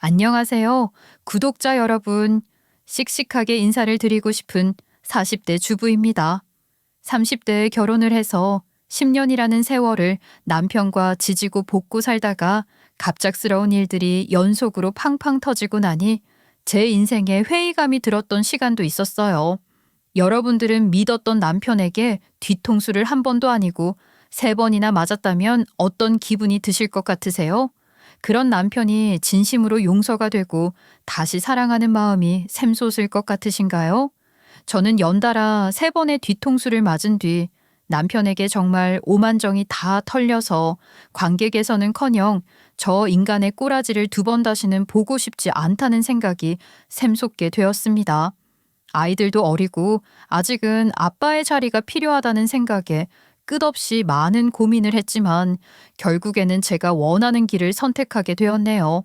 안녕하세요. 구독자 여러분. 씩씩하게 인사를 드리고 싶은 40대 주부입니다. 30대에 결혼을 해서 10년이라는 세월을 남편과 지지고 볶고 살다가 갑작스러운 일들이 연속으로 팡팡 터지고 나니 제 인생에 회의감이 들었던 시간도 있었어요. 여러분들은 믿었던 남편에게 뒤통수를 한 번도 아니고 3번이나 맞았다면 어떤 기분이 드실 것 같으세요? 그런 남편이 진심으로 용서가 되고 다시 사랑하는 마음이 샘솟을 것 같으신가요? 저는 연달아 3번의 뒤통수를 맞은 뒤 남편에게 정말 오만정이 다 털려서 관계 개선은커녕 저 인간의 꼬라지를 2번 다시는 보고 싶지 않다는 생각이 샘솟게 되었습니다. 아이들도 어리고 아직은 아빠의 자리가 필요하다는 생각에 끝없이 많은 고민을 했지만 결국에는 제가 원하는 길을 선택하게 되었네요.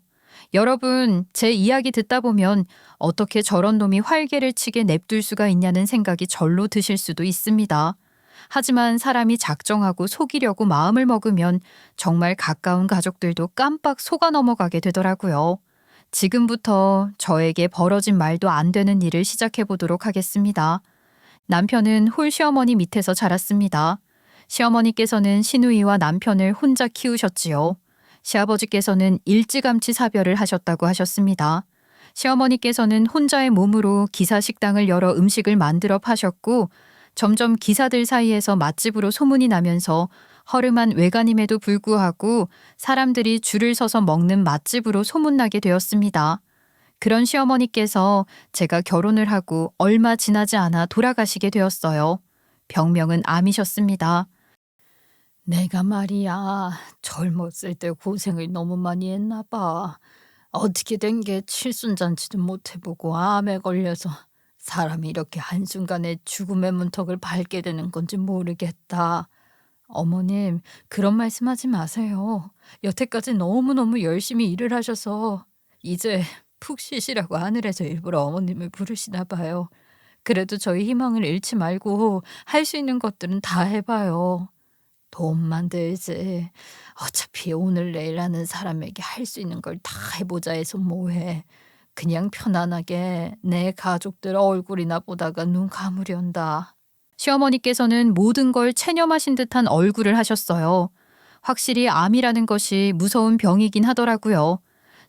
여러분, 제 이야기 듣다 보면 어떻게 저런 놈이 활개를 치게 냅둘 수가 있냐는 생각이 절로 드실 수도 있습니다. 하지만 사람이 작정하고 속이려고 마음을 먹으면 정말 가까운 가족들도 깜빡 속아 넘어가게 되더라고요. 지금부터 저에게 벌어진 말도 안 되는 일을 시작해 보도록 하겠습니다. 남편은 홀시어머니 밑에서 자랐습니다. 시어머니께서는 시누이와 남편을 혼자 키우셨지요. 시아버지께서는 일찌감치 사별을 하셨다고 하셨습니다. 시어머니께서는 혼자의 몸으로 기사 식당을 열어 음식을 만들어 파셨고 점점 기사들 사이에서 맛집으로 소문이 나면서 허름한 외관임에도 불구하고 사람들이 줄을 서서 먹는 맛집으로 소문나게 되었습니다. 그런 시어머니께서 제가 결혼을 하고 얼마 지나지 않아 돌아가시게 되었어요. 병명은 암이셨습니다. 내가 말이야, 젊었을 때 고생을 너무 많이 했나 봐. 어떻게 된 게 칠순잔치도 못 해보고 암에 걸려서 사람이 이렇게 한순간에 죽음의 문턱을 밟게 되는 건지 모르겠다. 어머님, 그런 말씀하지 마세요. 여태까지 너무너무 열심히 일을 하셔서 이제 푹 쉬시라고 하늘에서 일부러 어머님을 부르시나 봐요. 그래도 저희 희망을 잃지 말고 할 수 있는 것들은 다 해봐요. 돈만 들지. 어차피 오늘 내일 하는 사람에게 할 수 있는 걸 다 해보자 해서 뭐해. 그냥 편안하게 내 가족들 얼굴이나 보다가 눈 감으련다. 시어머니께서는 모든 걸 체념하신 듯한 얼굴을 하셨어요. 확실히 암이라는 것이 무서운 병이긴 하더라고요.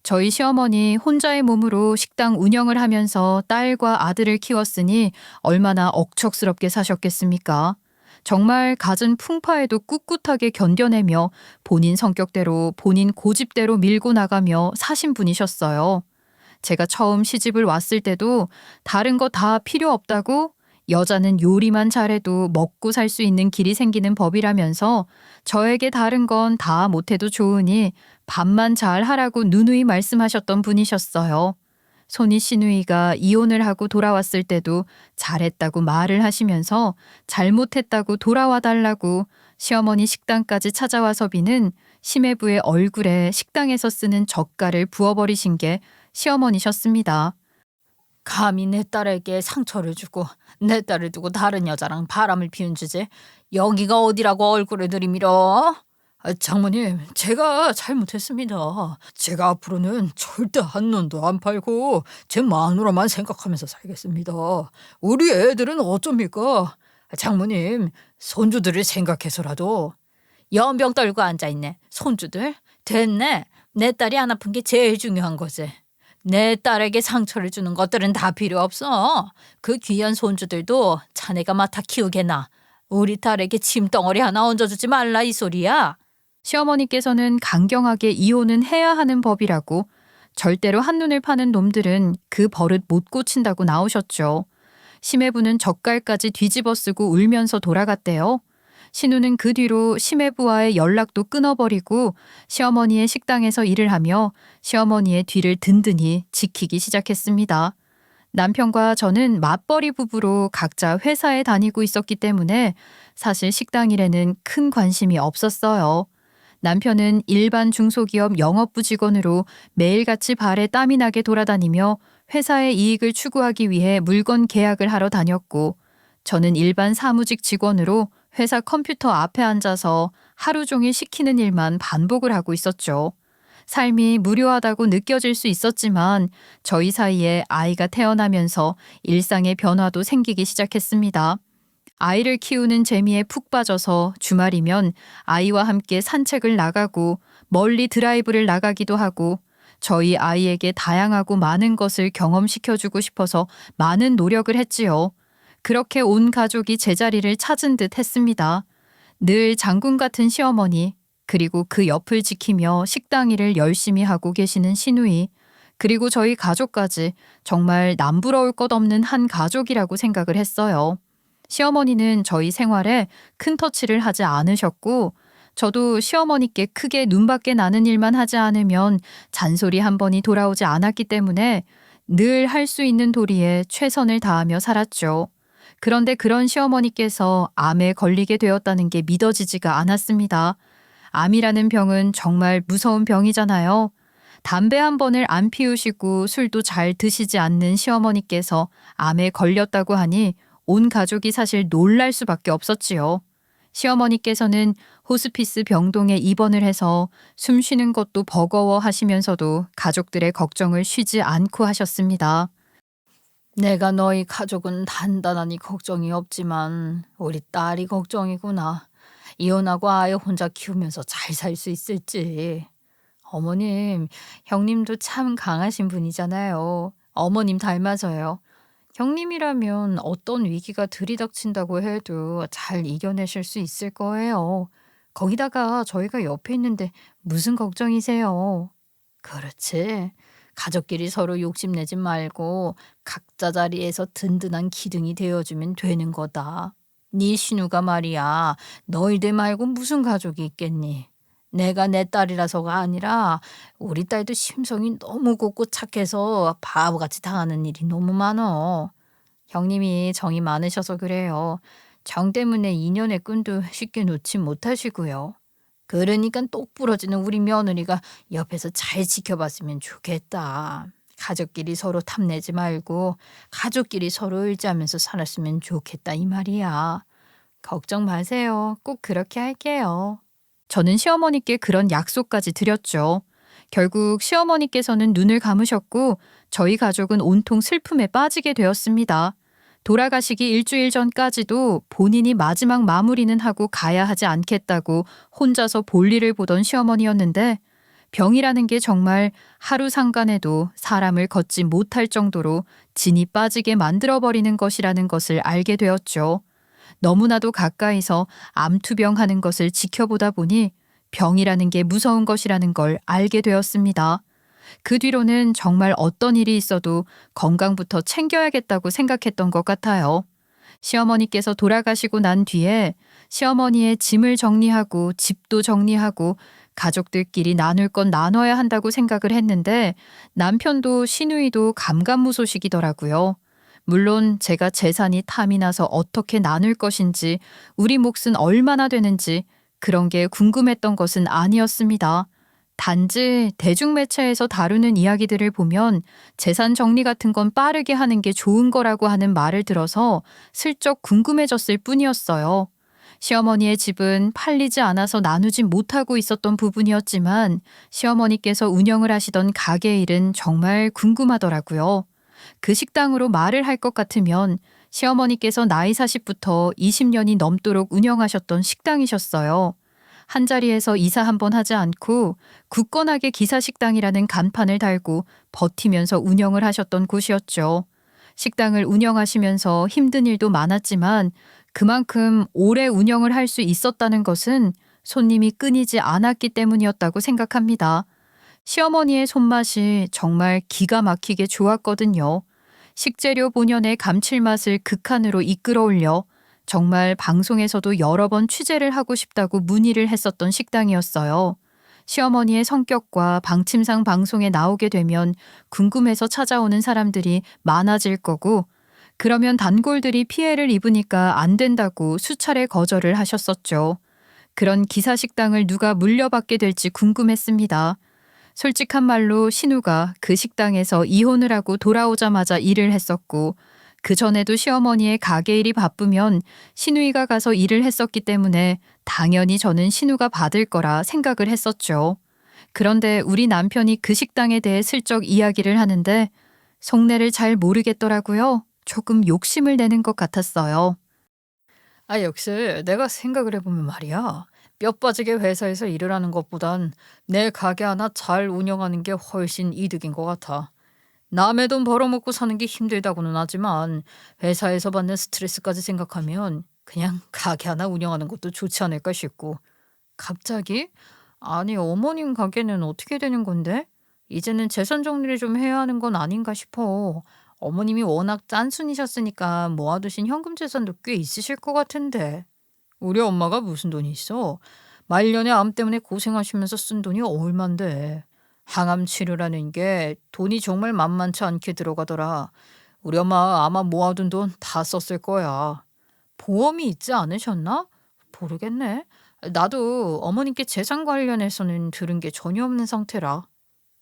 저희 시어머니 혼자의 몸으로 식당 운영을 하면서 딸과 아들을 키웠으니 얼마나 억척스럽게 사셨겠습니까? 정말 갖은 풍파에도 꿋꿋하게 견뎌내며 본인 성격대로 본인 고집대로 밀고 나가며 사신 분이셨어요. 제가 처음 시집을 왔을 때도 다른 거 다 필요 없다고 여자는 요리만 잘해도 먹고 살 수 있는 길이 생기는 법이라면서 저에게 다른 건 다 못해도 좋으니 밥만 잘 하라고 누누이 말씀하셨던 분이셨어요. 손이 시누이가 이혼을 하고 돌아왔을 때도 잘했다고 말을 하시면서 잘못했다고 돌아와 달라고 시어머니 식당까지 찾아와서비는 시매부의 얼굴에 식당에서 쓰는 젓갈을 부어버리신 게 시어머니셨습니다. 감히 내 딸에게 상처를 주고 내 딸을 두고 다른 여자랑 바람을 피운 주제. 여기가 어디라고 얼굴을 들이밀어? 장모님, 제가 잘못했습니다. 제가 앞으로는 절대 한눈도 안 팔고 제 마누라만 생각하면서 살겠습니다. 우리 애들은 어쩝니까? 장모님, 손주들을 생각해서라도. 연병 떨고 앉아있네. 손주들? 됐네. 내 딸이 안 아픈 게 제일 중요한 거지. 내 딸에게 상처를 주는 것들은 다 필요 없어. 그 귀한 손주들도 자네가 맡아 키우게나. 우리 딸에게 짐덩어리 하나 얹어주지 말라 이 소리야. 시어머니께서는 강경하게 이혼은 해야 하는 법이라고 절대로 한눈을 파는 놈들은 그 버릇 못 고친다고 나오셨죠. 시매부는 젓갈까지 뒤집어 쓰고 울면서 돌아갔대요. 신우는 그 뒤로 시매부와의 연락도 끊어버리고 시어머니의 식당에서 일을 하며 시어머니의 뒤를 든든히 지키기 시작했습니다. 남편과 저는 맞벌이 부부로 각자 회사에 다니고 있었기 때문에 사실 식당 일에는 큰 관심이 없었어요. 남편은 일반 중소기업 영업부 직원으로 매일같이 발에 땀이 나게 돌아다니며 회사의 이익을 추구하기 위해 물건 계약을 하러 다녔고 저는 일반 사무직 직원으로 회사 컴퓨터 앞에 앉아서 하루 종일 시키는 일만 반복을 하고 있었죠. 삶이 무료하다고 느껴질 수 있었지만 저희 사이에 아이가 태어나면서 일상의 변화도 생기기 시작했습니다. 아이를 키우는 재미에 푹 빠져서 주말이면 아이와 함께 산책을 나가고 멀리 드라이브를 나가기도 하고 저희 아이에게 다양하고 많은 것을 경험시켜주고 싶어서 많은 노력을 했지요. 그렇게 온 가족이 제자리를 찾은 듯 했습니다. 늘 장군 같은 시어머니, 그리고 그 옆을 지키며 식당 일을 열심히 하고 계시는 시누이, 그리고 저희 가족까지 정말 남부러울 것 없는 한 가족이라고 생각을 했어요. 시어머니는 저희 생활에 큰 터치를 하지 않으셨고, 저도 시어머니께 크게 눈밖에 나는 일만 하지 않으면 잔소리 한 번이 돌아오지 않았기 때문에 늘 할 수 있는 도리에 최선을 다하며 살았죠. 그런데 그런 시어머니께서 암에 걸리게 되었다는 게 믿어지지가 않았습니다. 암이라는 병은 정말 무서운 병이잖아요. 담배 한 번을 안 피우시고 술도 잘 드시지 않는 시어머니께서 암에 걸렸다고 하니 온 가족이 사실 놀랄 수밖에 없었지요. 시어머니께서는 호스피스 병동에 입원을 해서 숨 쉬는 것도 버거워 하시면서도 가족들의 걱정을 쉬지 않고 하셨습니다. 내가 너희 가족은 단단하니 걱정이 없지만 우리 딸이 걱정이구나. 이혼하고 아이 혼자 키우면서 잘 살 수 있을지. 어머님, 형님도 참 강하신 분이잖아요. 어머님 닮아서요. 형님이라면 어떤 위기가 들이닥친다고 해도 잘 이겨내실 수 있을 거예요. 거기다가 저희가 옆에 있는데 무슨 걱정이세요? 그렇지. 가족끼리 서로 욕심내지 말고 각자 자리에서 든든한 기둥이 되어주면 되는 거다. 네 신우가 말이야. 너희들 말고 무슨 가족이 있겠니? 내가 내 딸이라서가 아니라 우리 딸도 심성이 너무 곱고 착해서 바보같이 당하는 일이 너무 많어. 형님이 정이 많으셔서 그래요. 정 때문에 인연의 끈도 쉽게 놓지 못하시고요. 그러니까 똑 부러지는 우리 며느리가 옆에서 잘 지켜봤으면 좋겠다. 가족끼리 서로 탐내지 말고 가족끼리 서로 의지하면서 살았으면 좋겠다 이 말이야. 걱정 마세요. 꼭 그렇게 할게요. 저는 시어머니께 그런 약속까지 드렸죠. 결국 시어머니께서는 눈을 감으셨고 저희 가족은 온통 슬픔에 빠지게 되었습니다. 돌아가시기 일주일 전까지도 본인이 마지막 마무리는 하고 가야 하지 않겠다고 혼자서 볼일을 보던 시어머니였는데 병이라는 게 정말 하루 상간에도 사람을 걷지 못할 정도로 진이 빠지게 만들어버리는 것이라는 것을 알게 되었죠. 너무나도 가까이서 암투병하는 것을 지켜보다 보니 병이라는 게 무서운 것이라는 걸 알게 되었습니다. 그 뒤로는 정말 어떤 일이 있어도 건강부터 챙겨야겠다고 생각했던 것 같아요. 시어머니께서 돌아가시고 난 뒤에 시어머니의 짐을 정리하고 집도 정리하고 가족들끼리 나눌 건 나눠야 한다고 생각을 했는데 남편도 시누이도 감감무소식이더라고요. 물론 제가 재산이 탐이 나서 어떻게 나눌 것인지 우리 몫은 얼마나 되는지 그런 게 궁금했던 것은 아니었습니다. 단지 대중매체에서 다루는 이야기들을 보면 재산 정리 같은 건 빠르게 하는 게 좋은 거라고 하는 말을 들어서 슬쩍 궁금해졌을 뿐이었어요. 시어머니의 집은 팔리지 않아서 나누지 못하고 있었던 부분이었지만 시어머니께서 운영을 하시던 가게 일은 정말 궁금하더라고요. 그 식당으로 말을 할 것 같으면 시어머니께서 나이 40부터 20년이 넘도록 운영하셨던 식당이셨어요. 한자리에서 이사 한 번 하지 않고 굳건하게 기사식당이라는 간판을 달고 버티면서 운영을 하셨던 곳이었죠. 식당을 운영하시면서 힘든 일도 많았지만 그만큼 오래 운영을 할 수 있었다는 것은 손님이 끊이지 않았기 때문이었다고 생각합니다. 시어머니의 손맛이 정말 기가 막히게 좋았거든요. 식재료 본연의 감칠맛을 극한으로 이끌어 올려 정말 방송에서도 여러 번 취재를 하고 싶다고 문의를 했었던 식당이었어요. 시어머니의 성격과 방침상 방송에 나오게 되면 궁금해서 찾아오는 사람들이 많아질 거고 그러면 단골들이 피해를 입으니까 안 된다고 수차례 거절을 하셨었죠. 그런 기사식당을 누가 물려받게 될지 궁금했습니다. 솔직한 말로 신우가 그 식당에서 이혼을 하고 돌아오자마자 일을 했었고 그전에도 시어머니의 가게 일이 바쁘면 시누이가 가서 일을 했었기 때문에 당연히 저는 신우가 받을 거라 생각을 했었죠. 그런데 우리 남편이 그 식당에 대해 슬쩍 이야기를 하는데 속내를 잘 모르겠더라고요. 조금 욕심을 내는 것 같았어요. 아, 역시 내가 생각을 해보면 말이야. 뼈 빠지게 회사에서 일을 하는 것보단 내 가게 하나 잘 운영하는 게 훨씬 이득인 것 같아. 남의 돈 벌어먹고 사는 게 힘들다고는 하지만 회사에서 받는 스트레스까지 생각하면 그냥 가게 하나 운영하는 것도 좋지 않을까 싶고. 갑자기? 아니, 어머님 가게는 어떻게 되는 건데? 이제는 재산 정리를 좀 해야 하는 건 아닌가 싶어. 어머님이 워낙 짠순이셨으니까 모아두신 현금 재산도 꽤 있으실 것 같은데. 우리 엄마가 무슨 돈이 있어? 말년에 암 때문에 고생하시면서 쓴 돈이 얼만데. 항암 치료라는 게 돈이 정말 만만치 않게 들어가더라. 우리 엄마 아마 모아둔 돈 다 썼을 거야. 보험이 있지 않으셨나? 모르겠네. 나도 어머님께 재산 관련해서는 들은 게 전혀 없는 상태라.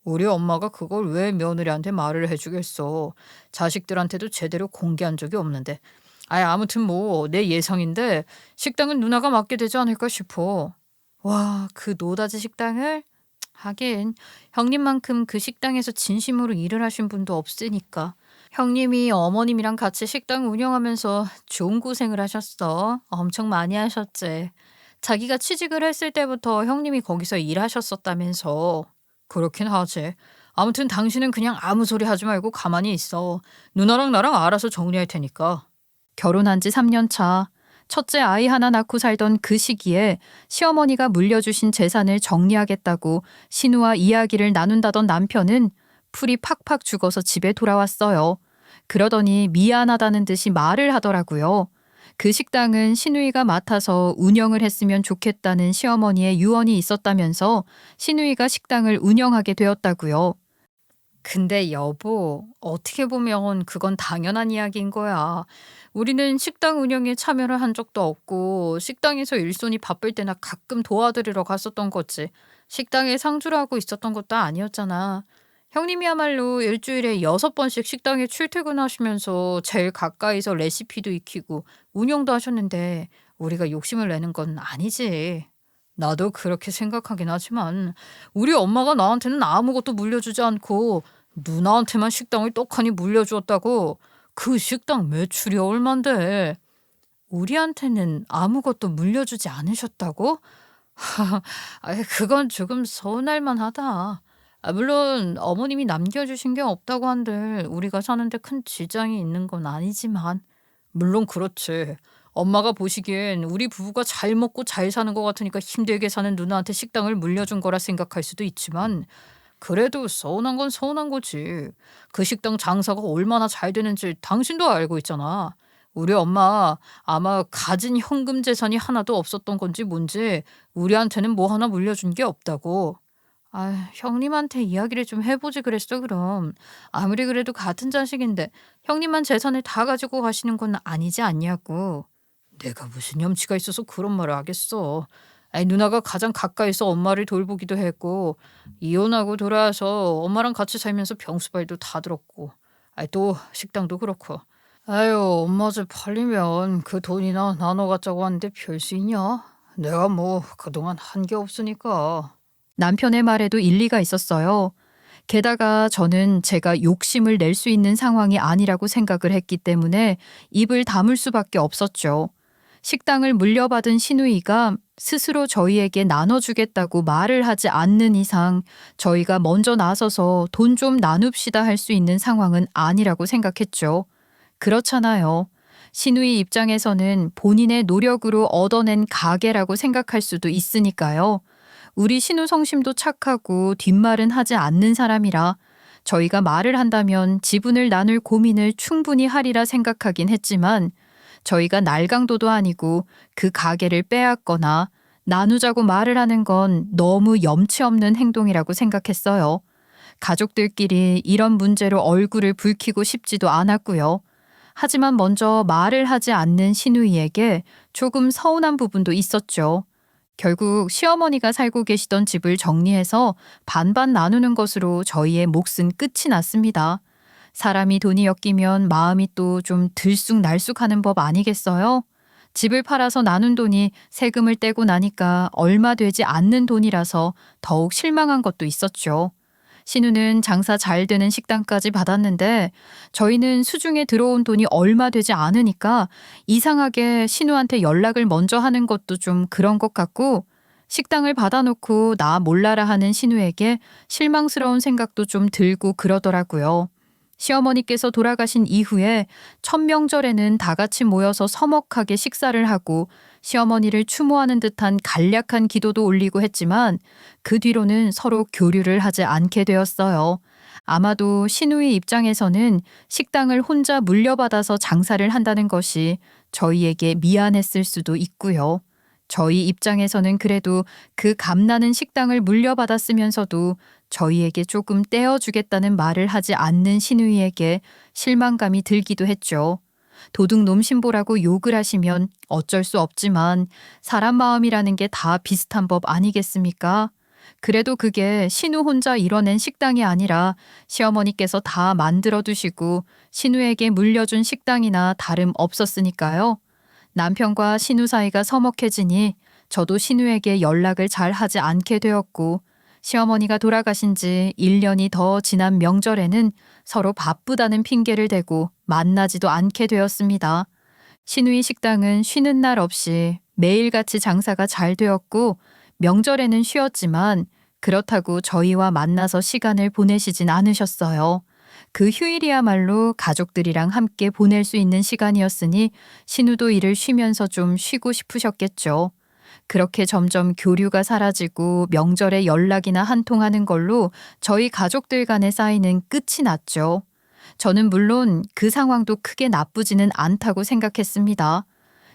우리 엄마가 그걸 왜 며느리한테 말을 해주겠어. 자식들한테도 제대로 공개한 적이 없는데. 아무튼 뭐 내 예상인데 식당은 누나가 맡게 되지 않을까 싶어. 와, 그 노다지 식당을? 하긴 형님만큼 그 식당에서 진심으로 일을 하신 분도 없으니까. 형님이 어머님이랑 같이 식당 운영하면서 좋은 고생을 하셨어. 엄청 많이 하셨지. 자기가 취직을 했을 때부터 형님이 거기서 일하셨었다면서. 그렇긴 하지. 아무튼 당신은 그냥 아무 소리 하지 말고 가만히 있어. 누나랑 나랑 알아서 정리할 테니까. 결혼한 지 3년 차. 첫째 아이 하나 낳고 살던 그 시기에 시어머니가 물려주신 재산을 정리하겠다고 신우와 이야기를 나눈다던 남편은 풀이 팍팍 죽어서 집에 돌아왔어요. 그러더니 미안하다는 듯이 말을 하더라고요. 그 식당은 신우이가 맡아서 운영을 했으면 좋겠다는 시어머니의 유언이 있었다면서 신우이가 식당을 운영하게 되었다고요. 근데 여보, 어떻게 보면 그건 당연한 이야기인 거야. 우리는 식당 운영에 참여를 한 적도 없고 식당에서 일손이 바쁠 때나 가끔 도와드리러 갔었던 거지. 식당에 상주를 하고 있었던 것도 아니었잖아. 형님이야말로 일주일에 6번씩 식당에 출퇴근하시면서 제일 가까이서 레시피도 익히고 운영도 하셨는데 우리가 욕심을 내는 건 아니지. 나도 그렇게 생각하긴 하지만 우리 엄마가 나한테는 아무것도 물려주지 않고 누나한테만 식당을 떡하니 물려주었다고. 그 식당 매출이 얼만데. 우리한테는 아무것도 물려주지 않으셨다고? 그건 조금 서운할 만하다. 물론 어머님이 남겨주신 게 없다고 한들 우리가 사는데 큰 지장이 있는 건 아니지만. 물론 그렇지. 엄마가 보시기엔 우리 부부가 잘 먹고 잘 사는 것 같으니까 힘들게 사는 누나한테 식당을 물려준 거라 생각할 수도 있지만 그래도 서운한 건 서운한 거지. 그 식당 장사가 얼마나 잘 되는지 당신도 알고 있잖아. 우리 엄마 아마 가진 현금 재산이 하나도 없었던 건지 뭔지 우리한테는 뭐 하나 물려준 게 없다고. 형님한테 이야기를 좀 해보지 그랬어 그럼. 아무리 그래도 같은 자식인데 형님만 재산을 다 가지고 가시는 건 아니지 않냐고. 내가 무슨 염치가 있어서 그런 말을 하겠어. 누나가 가장 가까이서 엄마를 돌보기도 했고 이혼하고 돌아와서 엄마랑 같이 살면서 병수발도 다 들었고 또 식당도 그렇고. 엄마 집 팔리면 그 돈이나 나눠 갖자고 하는데 별 수 있냐? 내가 뭐 그동안 한 게 없으니까. 남편의 말에도 일리가 있었어요. 게다가 저는 제가 욕심을 낼 수 있는 상황이 아니라고 생각을 했기 때문에 입을 다물 수밖에 없었죠. 식당을 물려받은 시누이가 스스로 저희에게 나눠주겠다고 말을 하지 않는 이상 저희가 먼저 나서서 돈 좀 나눕시다 할 수 있는 상황은 아니라고 생각했죠. 그렇잖아요. 시누이 입장에서는 본인의 노력으로 얻어낸 가게라고 생각할 수도 있으니까요. 우리 신우 성심도 착하고 뒷말은 하지 않는 사람이라 저희가 말을 한다면 지분을 나눌 고민을 충분히 하리라 생각하긴 했지만 저희가 날강도도 아니고 그 가게를 빼앗거나 나누자고 말을 하는 건 너무 염치 없는 행동이라고 생각했어요. 가족들끼리 이런 문제로 얼굴을 붉히고 싶지도 않았고요. 하지만 먼저 말을 하지 않는 시누이에게 조금 서운한 부분도 있었죠. 결국 시어머니가 살고 계시던 집을 정리해서 반반 나누는 것으로 저희의 몫은 끝이 났습니다. 사람이 돈이 엮이면 마음이 또 좀 들쑥날쑥하는 법 아니겠어요? 집을 팔아서 나눈 돈이 세금을 떼고 나니까 얼마 되지 않는 돈이라서 더욱 실망한 것도 있었죠. 신우는 장사 잘 되는 식당까지 받았는데 저희는 수중에 들어온 돈이 얼마 되지 않으니까 이상하게 신우한테 연락을 먼저 하는 것도 좀 그런 것 같고, 식당을 받아놓고 나 몰라라 하는 신우에게 실망스러운 생각도 좀 들고 그러더라고요. 시어머니께서 돌아가신 이후에 첫 명절에는 다 같이 모여서 서먹하게 식사를 하고 시어머니를 추모하는 듯한 간략한 기도도 올리고 했지만 그 뒤로는 서로 교류를 하지 않게 되었어요. 아마도 신우의 입장에서는 식당을 혼자 물려받아서 장사를 한다는 것이 저희에게 미안했을 수도 있고요. 저희 입장에서는 그래도 그 값나는 식당을 물려받았으면서도 저희에게 조금 떼어주겠다는 말을 하지 않는 신우이에게 실망감이 들기도 했죠. 도둑놈 신보라고 욕을 하시면 어쩔 수 없지만 사람 마음이라는 게 다 비슷한 법 아니겠습니까? 그래도 그게 신우 혼자 이뤄낸 식당이 아니라 시어머니께서 다 만들어 두시고 신우에게 물려준 식당이나 다름 없었으니까요. 남편과 신우 사이가 서먹해지니 저도 신우에게 연락을 잘 하지 않게 되었고, 시어머니가 돌아가신 지 1년이 더 지난 명절에는 서로 바쁘다는 핑계를 대고 만나지도 않게 되었습니다. 신우의 식당은 쉬는 날 없이 매일같이 장사가 잘 되었고 명절에는 쉬었지만 그렇다고 저희와 만나서 시간을 보내시진 않으셨어요. 그 휴일이야말로 가족들이랑 함께 보낼 수 있는 시간이었으니 신우도 일을 쉬면서 좀 쉬고 싶으셨겠죠. 그렇게 점점 교류가 사라지고 명절에 연락이나 한 통하는 걸로 저희 가족들 간의 사이는 끝이 났죠. 저는 물론 그 상황도 크게 나쁘지는 않다고 생각했습니다.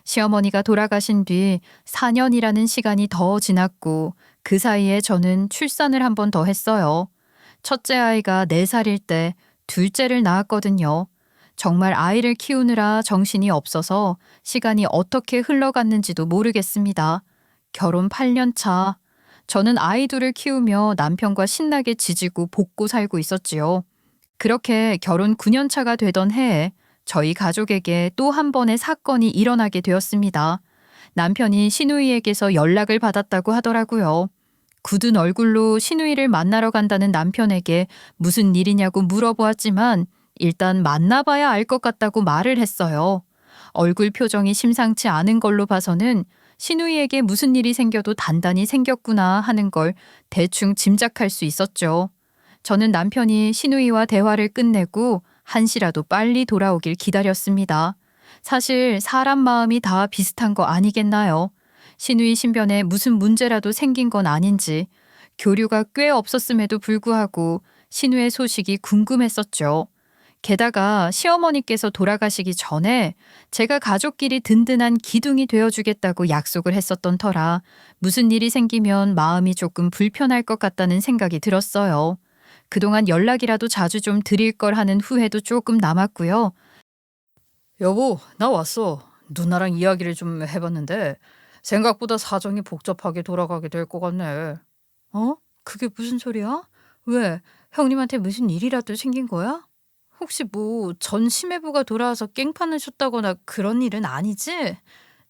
시어머니가 돌아가신 뒤 4년이라는 시간이 더 지났고 그 사이에 저는 출산을 한 번 더 했어요. 첫째 아이가 4살일 때 둘째를 낳았거든요. 정말 아이를 키우느라 정신이 없어서 시간이 어떻게 흘러갔는지도 모르겠습니다. 결혼 8년 차. 저는 아이 둘을 키우며 남편과 신나게 지지고 볶고 살고 있었지요. 그렇게 결혼 9년 차가 되던 해에 저희 가족에게 또 한 번의 사건이 일어나게 되었습니다. 남편이 신우이에게서 연락을 받았다고 하더라고요. 굳은 얼굴로 신우이를 만나러 간다는 남편에게 무슨 일이냐고 물어보았지만 일단 만나봐야 알 것 같다고 말을 했어요. 얼굴 표정이 심상치 않은 걸로 봐서는 신우이에게 무슨 일이 생겨도 단단히 생겼구나 하는 걸 대충 짐작할 수 있었죠. 저는 남편이 신우이와 대화를 끝내고 한시라도 빨리 돌아오길 기다렸습니다. 사실 사람 마음이 다 비슷한 거 아니겠나요? 신우이 신변에 무슨 문제라도 생긴 건 아닌지 교류가 꽤 없었음에도 불구하고 신우의 소식이 궁금했었죠. 게다가 시어머니께서 돌아가시기 전에 제가 가족끼리 든든한 기둥이 되어주겠다고 약속을 했었던 터라 무슨 일이 생기면 마음이 조금 불편할 것 같다는 생각이 들었어요. 그동안 연락이라도 자주 좀 드릴 걸 하는 후회도 조금 남았고요. 여보, 나 왔어. 누나랑 이야기를 좀 해봤는데 생각보다 사정이 복잡하게 돌아가게 될 것 같네. 어? 그게 무슨 소리야? 왜? 형님한테 무슨 일이라도 생긴 거야? 혹시 뭐 전 심해부가 돌아와서 깽판을 쳤다거나 그런 일은 아니지?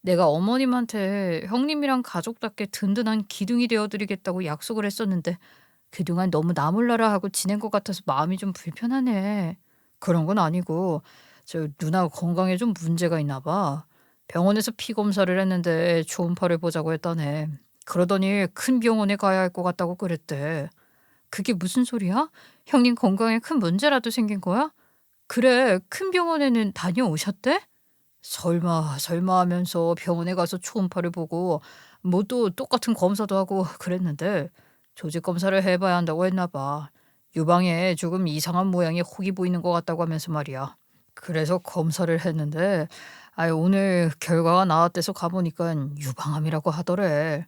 내가 어머님한테 형님이랑 가족답게 든든한 기둥이 되어드리겠다고 약속을 했었는데 그동안 너무 나 몰라라 하고 지낸 것 같아서 마음이 좀 불편하네. 그런 건 아니고 저 누나 건강에 좀 문제가 있나 봐. 병원에서 피 검사를 했는데 초음파를 보자고 했다네. 그러더니 큰 병원에 가야 할 것 같다고 그랬대. 그게 무슨 소리야? 형님 건강에 큰 문제라도 생긴 거야? 그래, 큰 병원에는 다녀오셨대? 설마 하면서 병원에 가서 초음파를 보고 뭐 또 똑같은 검사도 하고 그랬는데 조직 검사를 해봐야 한다고 했나 봐. 유방에 조금 이상한 모양의 혹이 보이는 것 같다고 하면서 말이야. 그래서 검사를 했는데 오늘 결과가 나왔대서 가보니까 유방암이라고 하더래.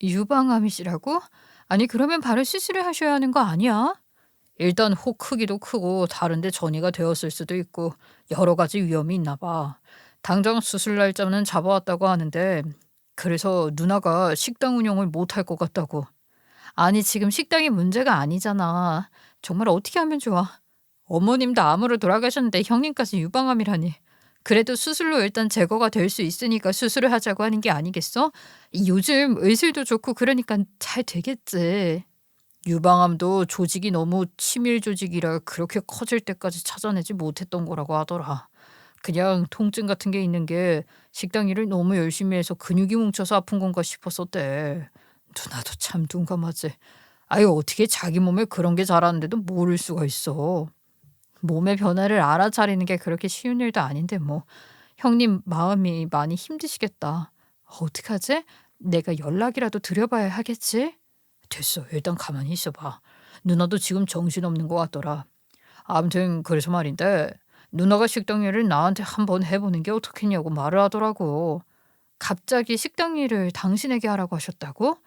유방암이시라고? 아니 그러면 바로 수술을 하셔야 하는 거 아니야? 일단 혹 크기도 크고 다른데 전이가 되었을 수도 있고 여러 가지 위험이 있나 봐. 당장 수술 날짜는 잡아왔다고 하는데 그래서 누나가 식당 운영을 못할 것 같다고. 아니 지금 식당이 문제가 아니잖아. 정말 어떻게 하면 좋아? 어머님도 암으로 돌아가셨는데 형님까지 유방암이라니. 그래도 수술로 일단 제거가 될 수 있으니까 수술을 하자고 하는 게 아니겠어? 요즘 의술도 좋고 그러니까 잘 되겠지. 유방암도 조직이 너무 치밀 조직이라 그렇게 커질 때까지 찾아내지 못했던 거라고 하더라. 그냥 통증 같은 게 있는 게 식당 일을 너무 열심히 해서 근육이 뭉쳐서 아픈 건가 싶었었대. 누나도 참 둔감하지. 아유, 어떻게 자기 몸에 그런 게 자라는데도 모를 수가 있어. 몸의 변화를 알아차리는 게 그렇게 쉬운 일도 아닌데 뭐. 형님 마음이 많이 힘드시겠다. 어떡하지? 내가 연락이라도 드려봐야 하겠지? 됐어. 일단 가만히 있어봐. 누나도 지금 정신없는 것 같더라. 아무튼 그래서 말인데 누나가 식당 일을 나한테 한번 해보는 게 어떻겠냐고 말을 하더라고. 갑자기 식당 일을 당신에게 하라고 하셨다고?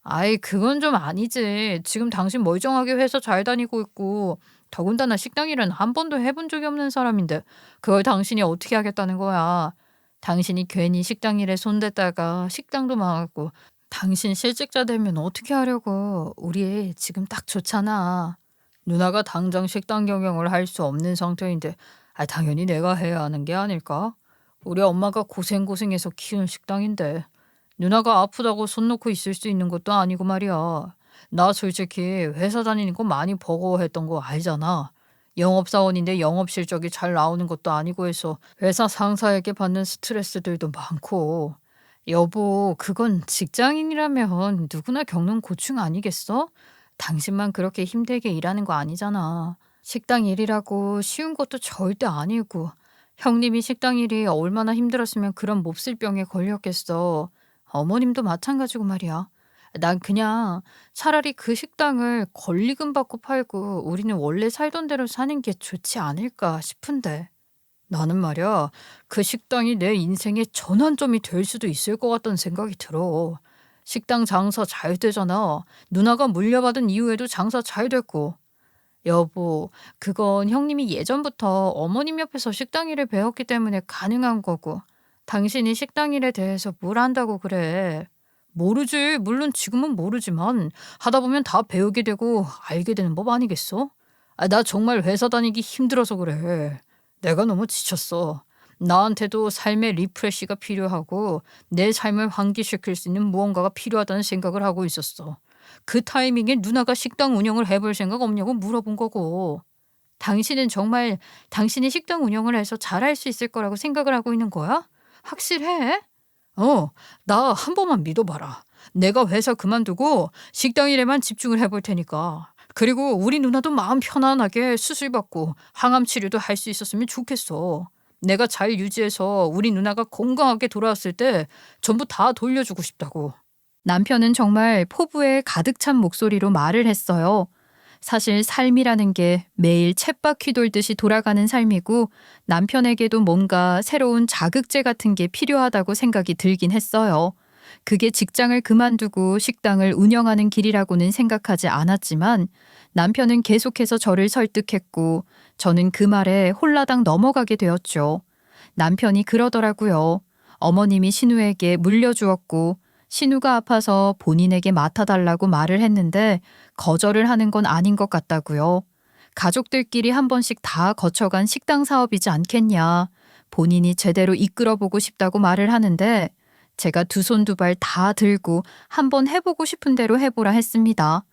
아이, 그건 좀 아니지. 지금 당신 멀쩡하게 회사 잘 다니고 있고 더군다나 식당 일은 한 번도 해본 적이 없는 사람인데 그걸 당신이 어떻게 하겠다는 거야. 당신이 괜히 식당 일에 손댔다가 식당도 망하고 당신 실직자 되면 어떻게 하려고. 우리 지금 딱 좋잖아. 누나가 당장 식당 경영을 할 수 없는 상태인데 당연히 내가 해야 하는 게 아닐까? 우리 엄마가 고생고생해서 키운 식당인데 누나가 아프다고 손 놓고 있을 수 있는 것도 아니고 말이야. 나 솔직히 회사 다니는 거 많이 버거워했던 거 알잖아. 영업사원인데 영업 실적이 잘 나오는 것도 아니고 해서 회사 상사에게 받는 스트레스들도 많고. 여보, 그건 직장인이라면 누구나 겪는 고충 아니겠어? 당신만 그렇게 힘들게 일하는 거 아니잖아. 식당 일이라고 쉬운 것도 절대 아니고. 형님이 식당 일이 얼마나 힘들었으면 그런 몹쓸 병에 걸렸겠어. 어머님도 마찬가지고 말이야. 난 그냥 차라리 그 식당을 권리금 받고 팔고 우리는 원래 살던 대로 사는 게 좋지 않을까 싶은데. 나는 말이야, 그 식당이 내 인생의 전환점이 될 수도 있을 것 같다는 생각이 들어. 식당 장사 잘 되잖아. 누나가 물려받은 이후에도 장사 잘 됐고. 여보, 그건 형님이 예전부터 어머님 옆에서 식당 일을 배웠기 때문에 가능한 거고. 당신이 식당 일에 대해서 뭘 안다고 그래. 모르지. 물론 지금은 모르지만 하다 보면 다 배우게 되고 알게 되는 법 아니겠어? 나 정말 회사 다니기 힘들어서 그래. 내가 너무 지쳤어. 나한테도 삶의 리프레시가 필요하고 내 삶을 환기시킬 수 있는 무언가가 필요하다는 생각을 하고 있었어. 그 타이밍에 누나가 식당 운영을 해볼 생각 없냐고 물어본 거고. 당신은 정말 당신이 식당 운영을 해서 잘할 수 있을 거라고 생각을 하고 있는 거야? 확실해? 나 한 번만 믿어봐라. 내가 회사 그만두고 식당 일에만 집중을 해볼 테니까. 그리고 우리 누나도 마음 편안하게 수술받고 항암 치료도 할 수 있었으면 좋겠어. 내가 잘 유지해서 우리 누나가 건강하게 돌아왔을 때 전부 다 돌려주고 싶다고. 남편은 정말 포부에 가득 찬 목소리로 말을 했어요. 사실 삶이라는 게 매일 쳇바퀴 돌듯이 돌아가는 삶이고 남편에게도 뭔가 새로운 자극제 같은 게 필요하다고 생각이 들긴 했어요. 그게 직장을 그만두고 식당을 운영하는 길이라고는 생각하지 않았지만 남편은 계속해서 저를 설득했고 저는 그 말에 홀라당 넘어가게 되었죠. 남편이 그러더라고요. 어머님이 신우에게 물려주었고 신우가 아파서 본인에게 맡아달라고 말을 했는데 거절을 하는 건 아닌 것 같다고요. 가족들끼리 한 번씩 다 거쳐간 식당 사업이지 않겠냐. 본인이 제대로 이끌어보고 싶다고 말을 하는데 제가 두 손 두 발 다 들고 한번 해보고 싶은 대로 해보라 했습니다.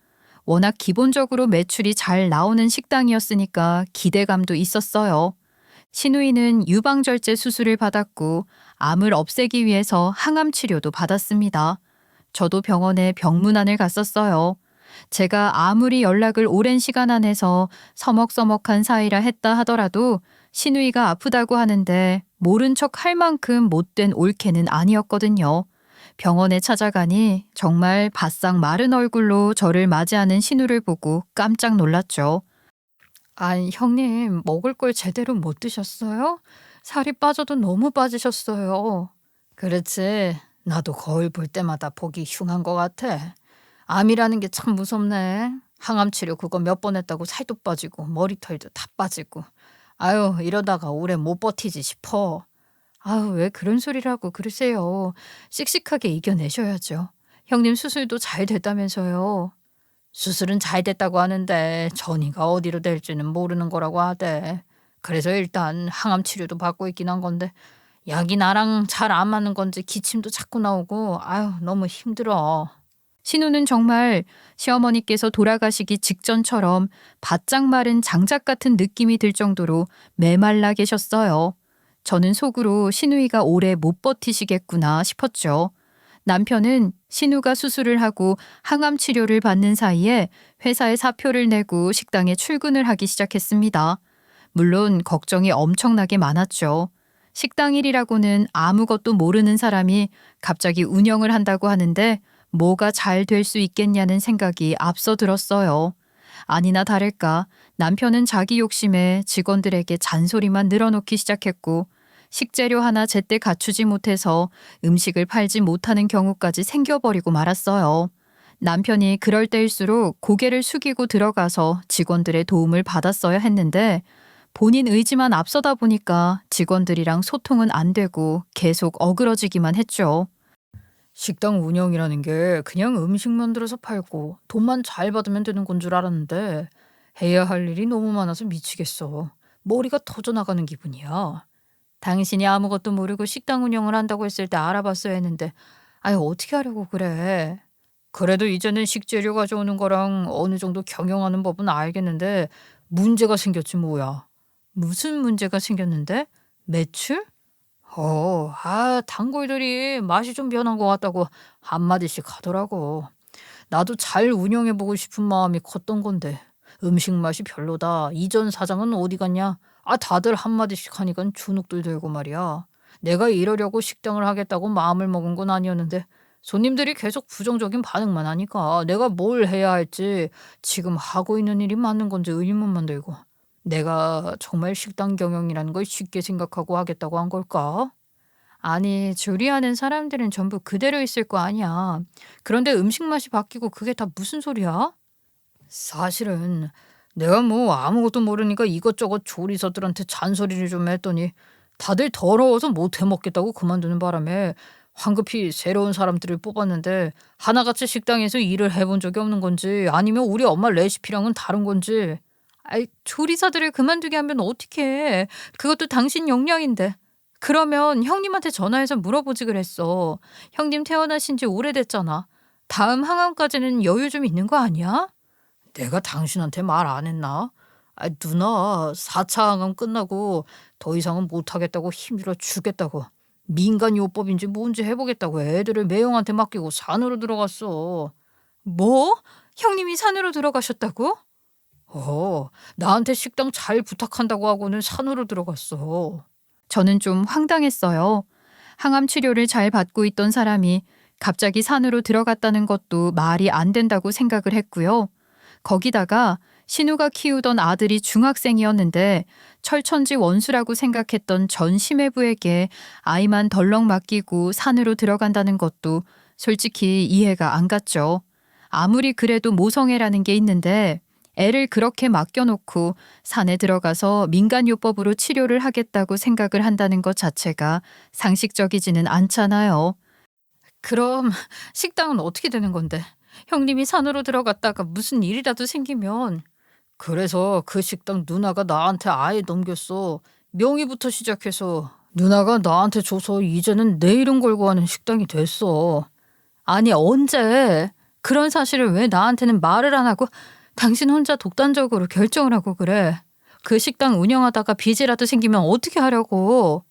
워낙 기본적으로 매출이 잘 나오는 식당이었으니까 기대감도 있었어요. 신우이는 유방절제 수술을 받았고 암을 없애기 위해서 항암 치료도 받았습니다. 저도 병원에 병문안을 갔었어요. 제가 아무리 연락을 오랜 시간 안에서 서먹서먹한 사이라 했다 하더라도 신우이가 아프다고 하는데 모른 척 할 만큼 못된 올케는 아니었거든요. 병원에 찾아가니 정말 바싹 마른 얼굴로 저를 맞이하는 신우를 보고 깜짝 놀랐죠. 아니, 형님, 먹을 걸 제대로 못 드셨어요? 살이 빠져도 너무 빠지셨어요. 그렇지. 나도 거울 볼 때마다 보기 흉한 것 같아. 암이라는 게 참 무섭네. 항암 치료 그거 몇 번 했다고 살도 빠지고 머리털도 다 빠지고. 아유, 이러다가 오래 못 버티지 싶어. 아유, 왜 그런 소리라고 그러세요. 씩씩하게 이겨내셔야죠. 형님 수술도 잘 됐다면서요. 수술은 잘 됐다고 하는데 전이가 어디로 될지는 모르는 거라고 하대. 그래서 일단 항암 치료도 받고 있긴 한 건데 약이 나랑 잘 안 맞는 건지 기침도 자꾸 나오고 아유 너무 힘들어. 신우는 정말 시어머니께서 돌아가시기 직전처럼 바짝 마른 장작 같은 느낌이 들 정도로 메말라 계셨어요. 저는 속으로 신우이가 오래 못 버티시겠구나 싶었죠. 남편은 신우가 수술을 하고 항암 치료를 받는 사이에 회사에 사표를 내고 식당에 출근을 하기 시작했습니다. 물론 걱정이 엄청나게 많았죠. 식당 일이라고는 아무것도 모르는 사람이 갑자기 운영을 한다고 하는데 뭐가 잘 될 수 있겠냐는 생각이 앞서 들었어요. 아니나 다를까 남편은 자기 욕심에 직원들에게 잔소리만 늘어놓기 시작했고 식재료 하나 제때 갖추지 못해서 음식을 팔지 못하는 경우까지 생겨버리고 말았어요. 남편이 그럴 때일수록 고개를 숙이고 들어가서 직원들의 도움을 받았어야 했는데 본인 의지만 앞서다 보니까 직원들이랑 소통은 안 되고 계속 어그러지기만 했죠. 식당 운영이라는 게 그냥 음식 만들어서 팔고 돈만 잘 받으면 되는 건 줄 알았는데 해야 할 일이 너무 많아서 미치겠어. 머리가 터져나가는 기분이야. 당신이 아무것도 모르고 식당 운영을 한다고 했을 때 알아봤어야 했는데 아유 어떻게 하려고 그래. 그래도 이제는 식재료 가져오는 거랑 어느 정도 경영하는 법은 알겠는데 문제가 생겼지 뭐야. 무슨 문제가 생겼는데? 매출? 단골들이 맛이 좀 변한 것 같다고 한마디씩 하더라고. 나도 잘 운영해보고 싶은 마음이 컸던 건데 음식 맛이 별로다. 이전 사장은 어디 갔냐? 다들 한마디씩 하니까 주눅들 들고 말이야. 내가 이러려고 식당을 하겠다고 마음을 먹은 건 아니었는데 손님들이 계속 부정적인 반응만 하니까 내가 뭘 해야 할지 지금 하고 있는 일이 맞는 건지 의문만 들고 내가 정말 식당 경영이라는 걸 쉽게 생각하고 하겠다고 한 걸까? 아니, 조리하는 사람들은 전부 그대로 있을 거 아니야. 그런데 음식 맛이 바뀌고 그게 다 무슨 소리야? 사실은 내가 뭐 아무것도 모르니까 이것저것 조리사들한테 잔소리를 좀 했더니 다들 더러워서 못 해먹겠다고 그만두는 바람에 황급히 새로운 사람들을 뽑았는데 하나같이 식당에서 일을 해본 적이 없는 건지 아니면 우리 엄마 레시피랑은 다른 건지 조리사들을 그만두게 하면 어떡해. 그것도 당신 역량인데. 그러면 형님한테 전화해서 물어보지 그랬어. 형님 퇴원하신 지 오래됐잖아. 다음 항암까지는 여유 좀 있는 거 아니야? 내가 당신한테 말 안 했나? 누나 4차 항암 끝나고 더 이상은 못하겠다고 힘들어 죽겠다고 민간요법인지 뭔지 해보겠다고 애들을 매형한테 맡기고 산으로 들어갔어. 뭐? 형님이 산으로 들어가셨다고? 나한테 식당 잘 부탁한다고 하고는 산으로 들어갔어. 저는 좀 황당했어요. 항암 치료를 잘 받고 있던 사람이 갑자기 산으로 들어갔다는 것도 말이 안 된다고 생각을 했고요. 거기다가 신우가 키우던 아들이 중학생이었는데 철천지 원수라고 생각했던 전 심해부에게 아이만 덜렁 맡기고 산으로 들어간다는 것도 솔직히 이해가 안 갔죠. 아무리 그래도 모성애라는 게 있는데 애를 그렇게 맡겨놓고 산에 들어가서 민간요법으로 치료를 하겠다고 생각을 한다는 것 자체가 상식적이지는 않잖아요. 그럼 식당은 어떻게 되는 건데? 형님이 산으로 들어갔다가 무슨 일이라도 생기면. 그래서 그 식당 누나가 나한테 아예 넘겼어. 명의부터 시작해서 누나가 나한테 줘서 이제는 내 이름 걸고 하는 식당이 됐어. 아니 언제? 그런 사실을 왜 나한테는 말을 안 하고 당신 혼자 독단적으로 결정을 하고 그래. 그 식당 운영하다가 빚이라도 생기면 어떻게 하려고.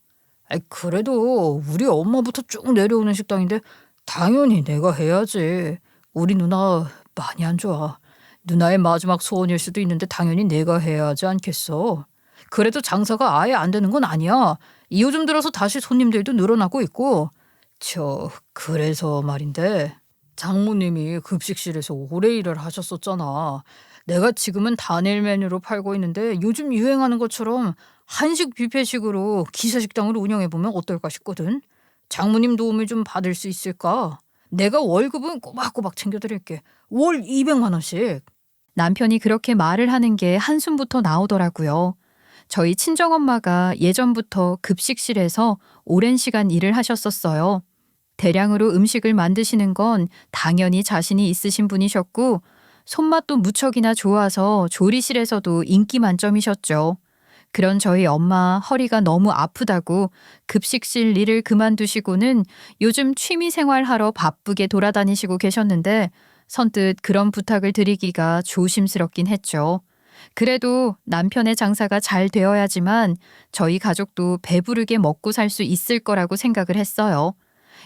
그래도 우리 엄마부터 쭉 내려오는 식당인데 당연히 내가 해야지. 우리 누나 많이 안 좋아. 누나의 마지막 소원일 수도 있는데 당연히 내가 해야 하지 않겠어. 그래도 장사가 아예 안 되는 건 아니야. 요즘 들어서 다시 손님들도 늘어나고 있고. 그래서 말인데 장모님이 급식실에서 오래 일을 하셨었잖아. 내가 지금은 단일 메뉴로 팔고 있는데 요즘 유행하는 것처럼 한식 뷔페식으로 기사식당을 운영해보면 어떨까 싶거든. 장모님 도움을 좀 받을 수 있을까? 내가 월급은 꼬박꼬박 챙겨드릴게. 월 200만 원씩. 남편이 그렇게 말을 하는 게 한숨부터 나오더라고요. 저희 친정엄마가 예전부터 급식실에서 오랜 시간 일을 하셨었어요. 대량으로 음식을 만드시는 건 당연히 자신이 있으신 분이셨고 손맛도 무척이나 좋아서 조리실에서도 인기 만점이셨죠. 그런 저희 엄마 허리가 너무 아프다고 급식실 일을 그만두시고는 요즘 취미 생활하러 바쁘게 돌아다니시고 계셨는데 선뜻 그런 부탁을 드리기가 조심스럽긴 했죠. 그래도 남편의 장사가 잘 되어야지만 저희 가족도 배부르게 먹고 살 수 있을 거라고 생각을 했어요.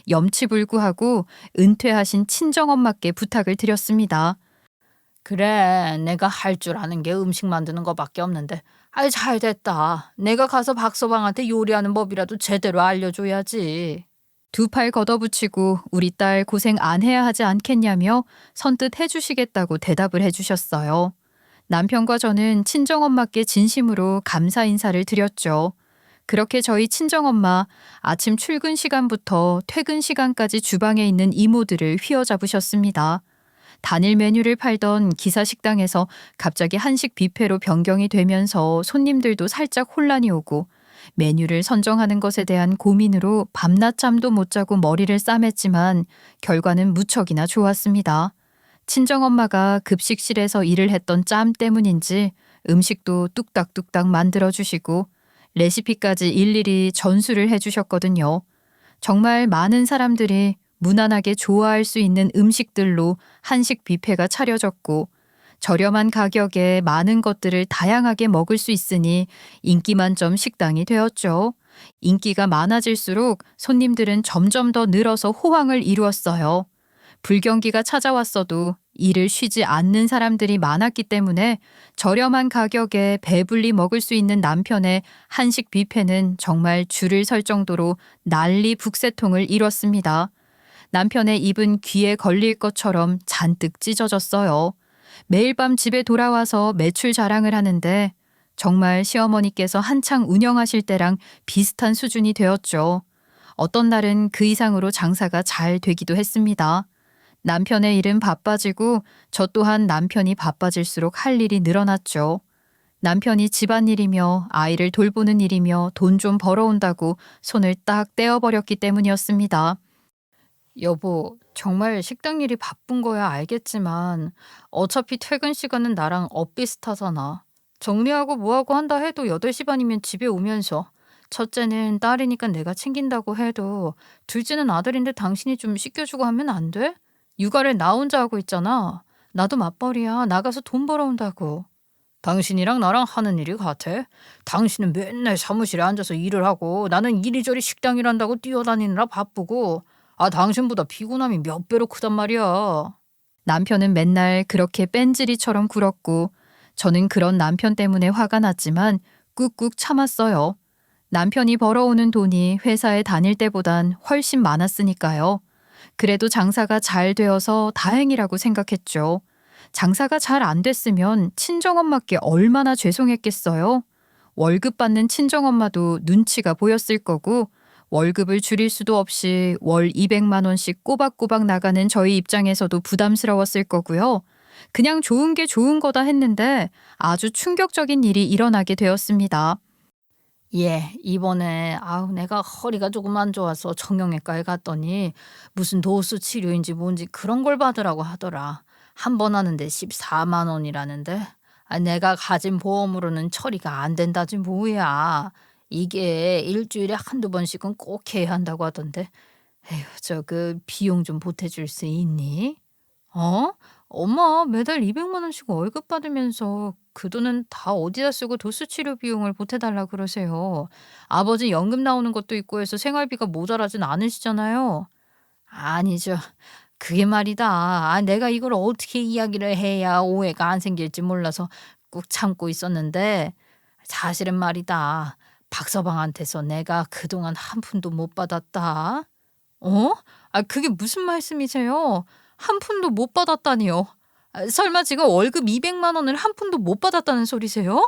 염치불구하고 은퇴하신 친정엄마께 부탁을 드렸습니다. 그래, 내가 할 줄 아는 게 음식 만드는 거밖에 없는데. 아이, 잘 됐다. 내가 가서 박서방한테 요리하는 법이라도 제대로 알려줘야지. 두 팔 걷어붙이고 우리 딸 고생 안 해야 하지 않겠냐며 선뜻 해주시겠다고 대답을 해주셨어요. 남편과 저는 친정엄마께 진심으로 감사 인사를 드렸죠. 그렇게 저희 친정엄마 아침 출근 시간부터 퇴근 시간까지 주방에 있는 이모들을 휘어잡으셨습니다. 단일 메뉴를 팔던 기사 식당에서 갑자기 한식 뷔페로 변경이 되면서 손님들도 살짝 혼란이 오고 메뉴를 선정하는 것에 대한 고민으로 밤낮잠도 못 자고 머리를 싸맸지만 결과는 무척이나 좋았습니다. 친정엄마가 급식실에서 일을 했던 짬 때문인지 음식도 뚝딱뚝딱 만들어주시고 레시피까지 일일이 전수를 해주셨거든요. 정말 많은 사람들이 무난하게 좋아할 수 있는 음식들로 한식 뷔페가 차려졌고 저렴한 가격에 많은 것들을 다양하게 먹을 수 있으니 인기 만점 식당이 되었죠. 인기가 많아질수록 손님들은 점점 더 늘어서 호황을 이루었어요. 불경기가 찾아왔어도 일을 쉬지 않는 사람들이 많았기 때문에 저렴한 가격에 배불리 먹을 수 있는 남편의 한식 뷔페는 정말 줄을 설 정도로 난리 북새통을 이뤘습니다. 남편의 입은 귀에 걸릴 것처럼 잔뜩 찢어졌어요. 매일 밤 집에 돌아와서 매출 자랑을 하는데 정말 시어머니께서 한창 운영하실 때랑 비슷한 수준이 되었죠. 어떤 날은 그 이상으로 장사가 잘 되기도 했습니다. 남편의 일은 바빠지고 저 또한 남편이 바빠질수록 할 일이 늘어났죠. 남편이 집안일이며 아이를 돌보는 일이며 돈 좀 벌어온다고 손을 딱 떼어버렸기 때문이었습니다. 여보, 정말 식당 일이 바쁜 거야 알겠지만 어차피 퇴근 시간은 나랑 엇비슷하잖아. 정리하고 뭐하고 한다 해도 8시 반이면 집에 오면서 첫째는 딸이니까 내가 챙긴다고 해도 둘째는 아들인데 당신이 좀 씻겨주고 하면 안 돼? 육아를 나 혼자 하고 있잖아. 나도 맞벌이야. 나가서 돈 벌어온다고. 당신이랑 나랑 하는 일이 같아. 당신은 맨날 사무실에 앉아서 일을 하고 나는 이리저리 식당 일한다고 뛰어다니느라 바쁘고 당신보다 피곤함이 몇 배로 크단 말이야. 남편은 맨날 그렇게 뺀질이처럼 굴었고 저는 그런 남편 때문에 화가 났지만 꾹꾹 참았어요. 남편이 벌어오는 돈이 회사에 다닐 때보단 훨씬 많았으니까요. 그래도 장사가 잘 되어서 다행이라고 생각했죠. 장사가 잘 안 됐으면 친정엄마께 얼마나 죄송했겠어요. 월급 받는 친정엄마도 눈치가 보였을 거고 월급을 줄일 수도 없이 월 200만 원씩 꼬박꼬박 나가는 저희 입장에서도 부담스러웠을 거고요. 그냥 좋은 게 좋은 거다 했는데 아주 충격적인 일이 일어나게 되었습니다. 예, 이번에 내가 허리가 조금 안 좋아서 정형외과에 갔더니 무슨 도수 치료인지 뭔지 그런 걸 받으라고 하더라. 한 번 하는데 14만 원이라는데 내가 가진 보험으로는 처리가 안 된다지 뭐야. 이게 일주일에 한두 번씩은 꼭 해야 한다고 하던데. 에휴, 그 비용 좀 보태줄 수 있니? 어? 엄마 매달 200만 원씩 월급 받으면서 그 돈은 다 어디다 쓰고 도수 치료 비용을 보태달라 그러세요. 아버지 연금 나오는 것도 있고 해서 생활비가 모자라진 않으시잖아요. 아니죠. 그게 말이다. 내가 이걸 어떻게 이야기를 해야 오해가 안 생길지 몰라서 꾹 참고 있었는데 사실은 말이다. 박서방한테서 내가 그동안 한 푼도 못 받았다. 어? 그게 무슨 말씀이세요? 한 푼도 못 받았다니요. 설마 지금 월급 200만 원을 한 푼도 못 받았다는 소리세요?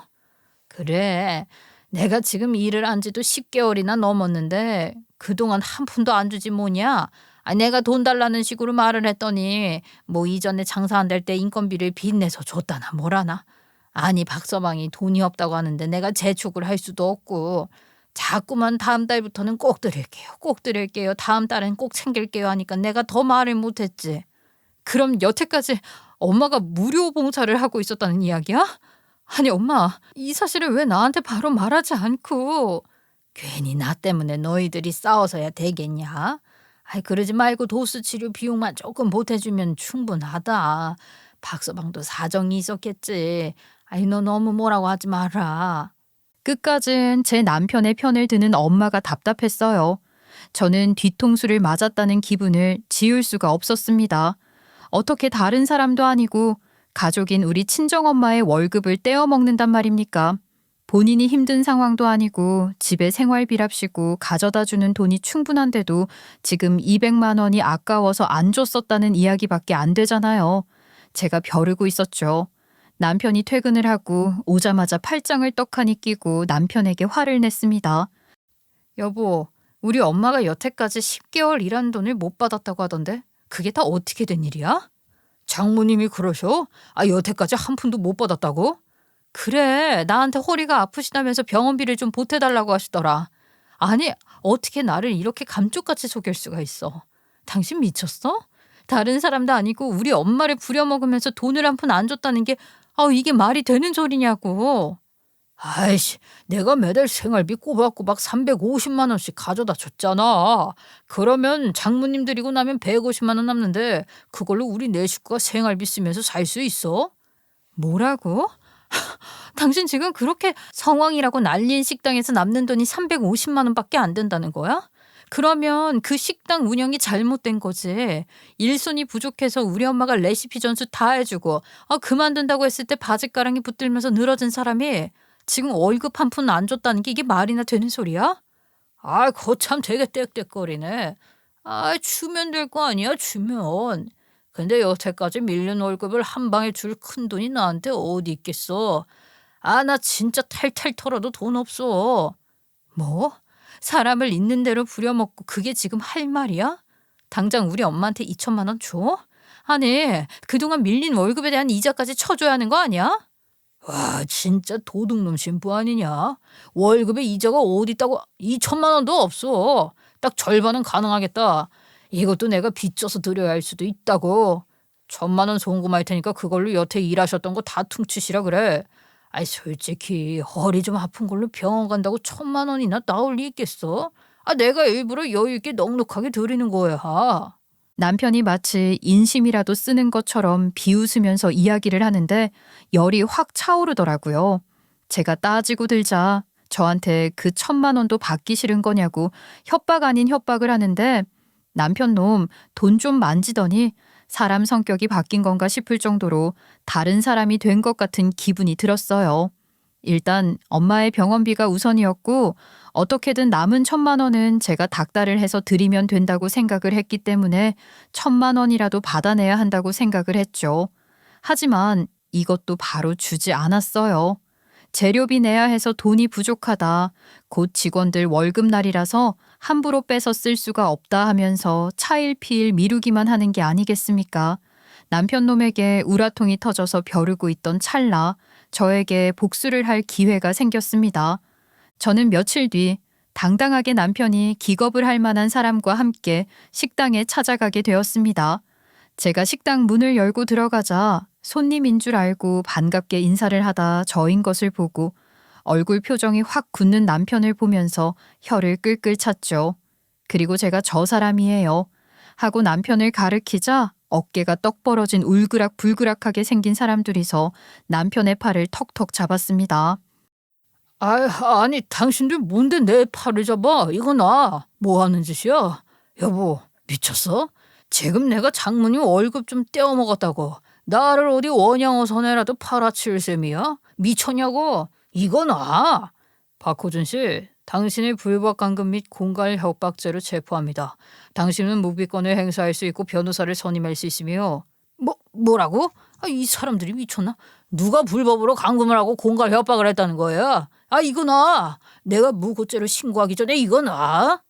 그래. 내가 지금 일을 한 지도 10개월이나 넘었는데 그동안 한 푼도 안 주지 뭐냐. 내가 돈 달라는 식으로 말을 했더니 뭐 이전에 장사 안 될 때 인건비를 빚내서 줬다나 뭐라나. 아니 박서방이 돈이 없다고 하는데 내가 재촉을 할 수도 없고 자꾸만 다음 달부터는 꼭 드릴게요. 꼭 드릴게요. 다음 달엔 꼭 챙길게요 하니까 내가 더 말을 못했지. 그럼 여태까지 엄마가 무료 봉사를 하고 있었다는 이야기야? 아니 엄마, 이 사실을 왜 나한테 바로 말하지 않고. 괜히 나 때문에 너희들이 싸워서야 되겠냐? 아이 그러지 말고 도수 치료 비용만 조금 보태주면 충분하다. 박서방도 사정이 있었겠지. 아이 너 너무 뭐라고 하지 마라. 끝까진 제 남편의 편을 드는 엄마가 답답했어요. 저는 뒤통수를 맞았다는 기분을 지울 수가 없었습니다. 어떻게 다른 사람도 아니고 가족인 우리 친정엄마의 월급을 떼어 먹는단 말입니까? 본인이 힘든 상황도 아니고 집에 생활비랍시고 가져다 주는 돈이 충분한데도 지금 200만 원이 아까워서 안 줬었다는 이야기밖에 안 되잖아요. 제가 벼르고 있었죠. 남편이 퇴근을 하고 오자마자 팔짱을 떡하니 끼고 남편에게 화를 냈습니다. 여보, 우리 엄마가 여태까지 10개월 일한 돈을 못 받았다고 하던데 그게 다 어떻게 된 일이야? 장모님이 그러셔? 아, 여태까지 한 푼도 못 받았다고? 그래, 나한테 허리가 아프시다면서 병원비를 좀 보태달라고 하시더라. 아니, 어떻게 나를 이렇게 감쪽같이 속일 수가 있어? 당신 미쳤어? 다른 사람도 아니고 우리 엄마를 부려먹으면서 돈을 한 푼 안 줬다는 게 이게 말이 되는 소리냐고. 아이씨, 내가 매달 생활비 꼬박꼬박 350만 원씩 가져다 줬잖아. 그러면 장모님 드리고 나면 150만 원 남는데 그걸로 우리 네 식구가 생활비 쓰면서 살 수 있어? 뭐라고? 당신 지금 그렇게 성황이라고 난리인 식당에서 남는 돈이 350만 원밖에 안 된다는 거야? 그러면 그 식당 운영이 잘못된 거지. 일손이 부족해서 우리 엄마가 레시피 전수 다 해주고 그만둔다고 했을 때 바짓가랑이 붙들면서 늘어진 사람이 지금 월급 한 푼 안 줬다는 게 이게 말이나 되는 소리야? 아, 거참 되게 떽떽거리네. 아, 주면 될 거 아니야, 주면. 근데 여태까지 밀린 월급을 한 방에 줄 큰 돈이 나한테 어디 있겠어. 아, 나 진짜 탈탈 털어도 돈 없어. 뭐? 사람을 있는 대로 부려먹고 그게 지금 할 말이야? 당장 우리 엄마한테 2천만 원 줘? 아니, 그동안 밀린 월급에 대한 이자까지 쳐줘야 하는 거 아니야? 와, 진짜 도둑놈 신부 아니냐? 월급에 이자가 어디 있다고 2천만 원도 없어. 딱 절반은 가능하겠다. 이것도 내가 빚져서 드려야 할 수도 있다고. 1,000만 원 송금할 테니까 그걸로 여태 일하셨던 거 다 퉁치시라 그래. 아이 솔직히 허리 좀 아픈 걸로 병원 간다고 1,000만 원이나 나올 리 있겠어? 아, 내가 일부러 여유 있게 넉넉하게 드리는 거야. 남편이 마치 인심이라도 쓰는 것처럼 비웃으면서 이야기를 하는데 열이 확 차오르더라고요. 제가 따지고 들자 저한테 그 1,000만 원도 받기 싫은 거냐고 협박 아닌 협박을 하는데 남편 놈 돈 좀 만지더니 사람 성격이 바뀐 건가 싶을 정도로 다른 사람이 된 것 같은 기분이 들었어요. 일단 엄마의 병원비가 우선이었고 어떻게든 남은 1,000만 원은 제가 닥달을 해서 드리면 된다고 생각을 했기 때문에 1,000만 원이라도 받아내야 한다고 생각을 했죠. 하지만 이것도 바로 주지 않았어요. 재료비 내야 해서 돈이 부족하다. 곧 직원들 월급날이라서 함부로 빼서 쓸 수가 없다 하면서 차일피일 미루기만 하는 게 아니겠습니까? 남편 놈에게 우라통이 터져서 벼르고 있던 찰나 저에게 복수를 할 기회가 생겼습니다. 저는 며칠 뒤 당당하게 남편이 기겁을 할 만한 사람과 함께 식당에 찾아가게 되었습니다. 제가 식당 문을 열고 들어가자 손님인 줄 알고 반갑게 인사를 하다 저인 것을 보고 얼굴 표정이 확 굳는 남편을 보면서 혀를 끌끌 찼죠. 그리고 제가 저 사람이에요. 하고 남편을 가리키자 어깨가 떡 벌어진 울그락불그락하게 생긴 사람들이서 남편의 팔을 턱턱 잡았습니다. 아니 당신들 뭔데 내 팔을 잡아? 이거 나 뭐 하는 짓이야? 여보, 미쳤어? 지금 내가 장모님 월급 좀 떼어 먹었다고 나를 어디 원양어선에라도 팔아치울 셈이야? 미쳤냐고? 이거 나. 박호준 씨, 당신의 불법 감금 및 공갈 협박죄로 체포합니다. 당신은 무비권을 행사할 수 있고 변호사를 선임할 수 있으며. 뭐라고? 아, 이 사람들이 미쳤나? 누가 불법으로 감금을 하고 공갈 협박을 했다는 거야? 아, 이거 나. 내가 무고죄로 신고하기 전에 이거 나.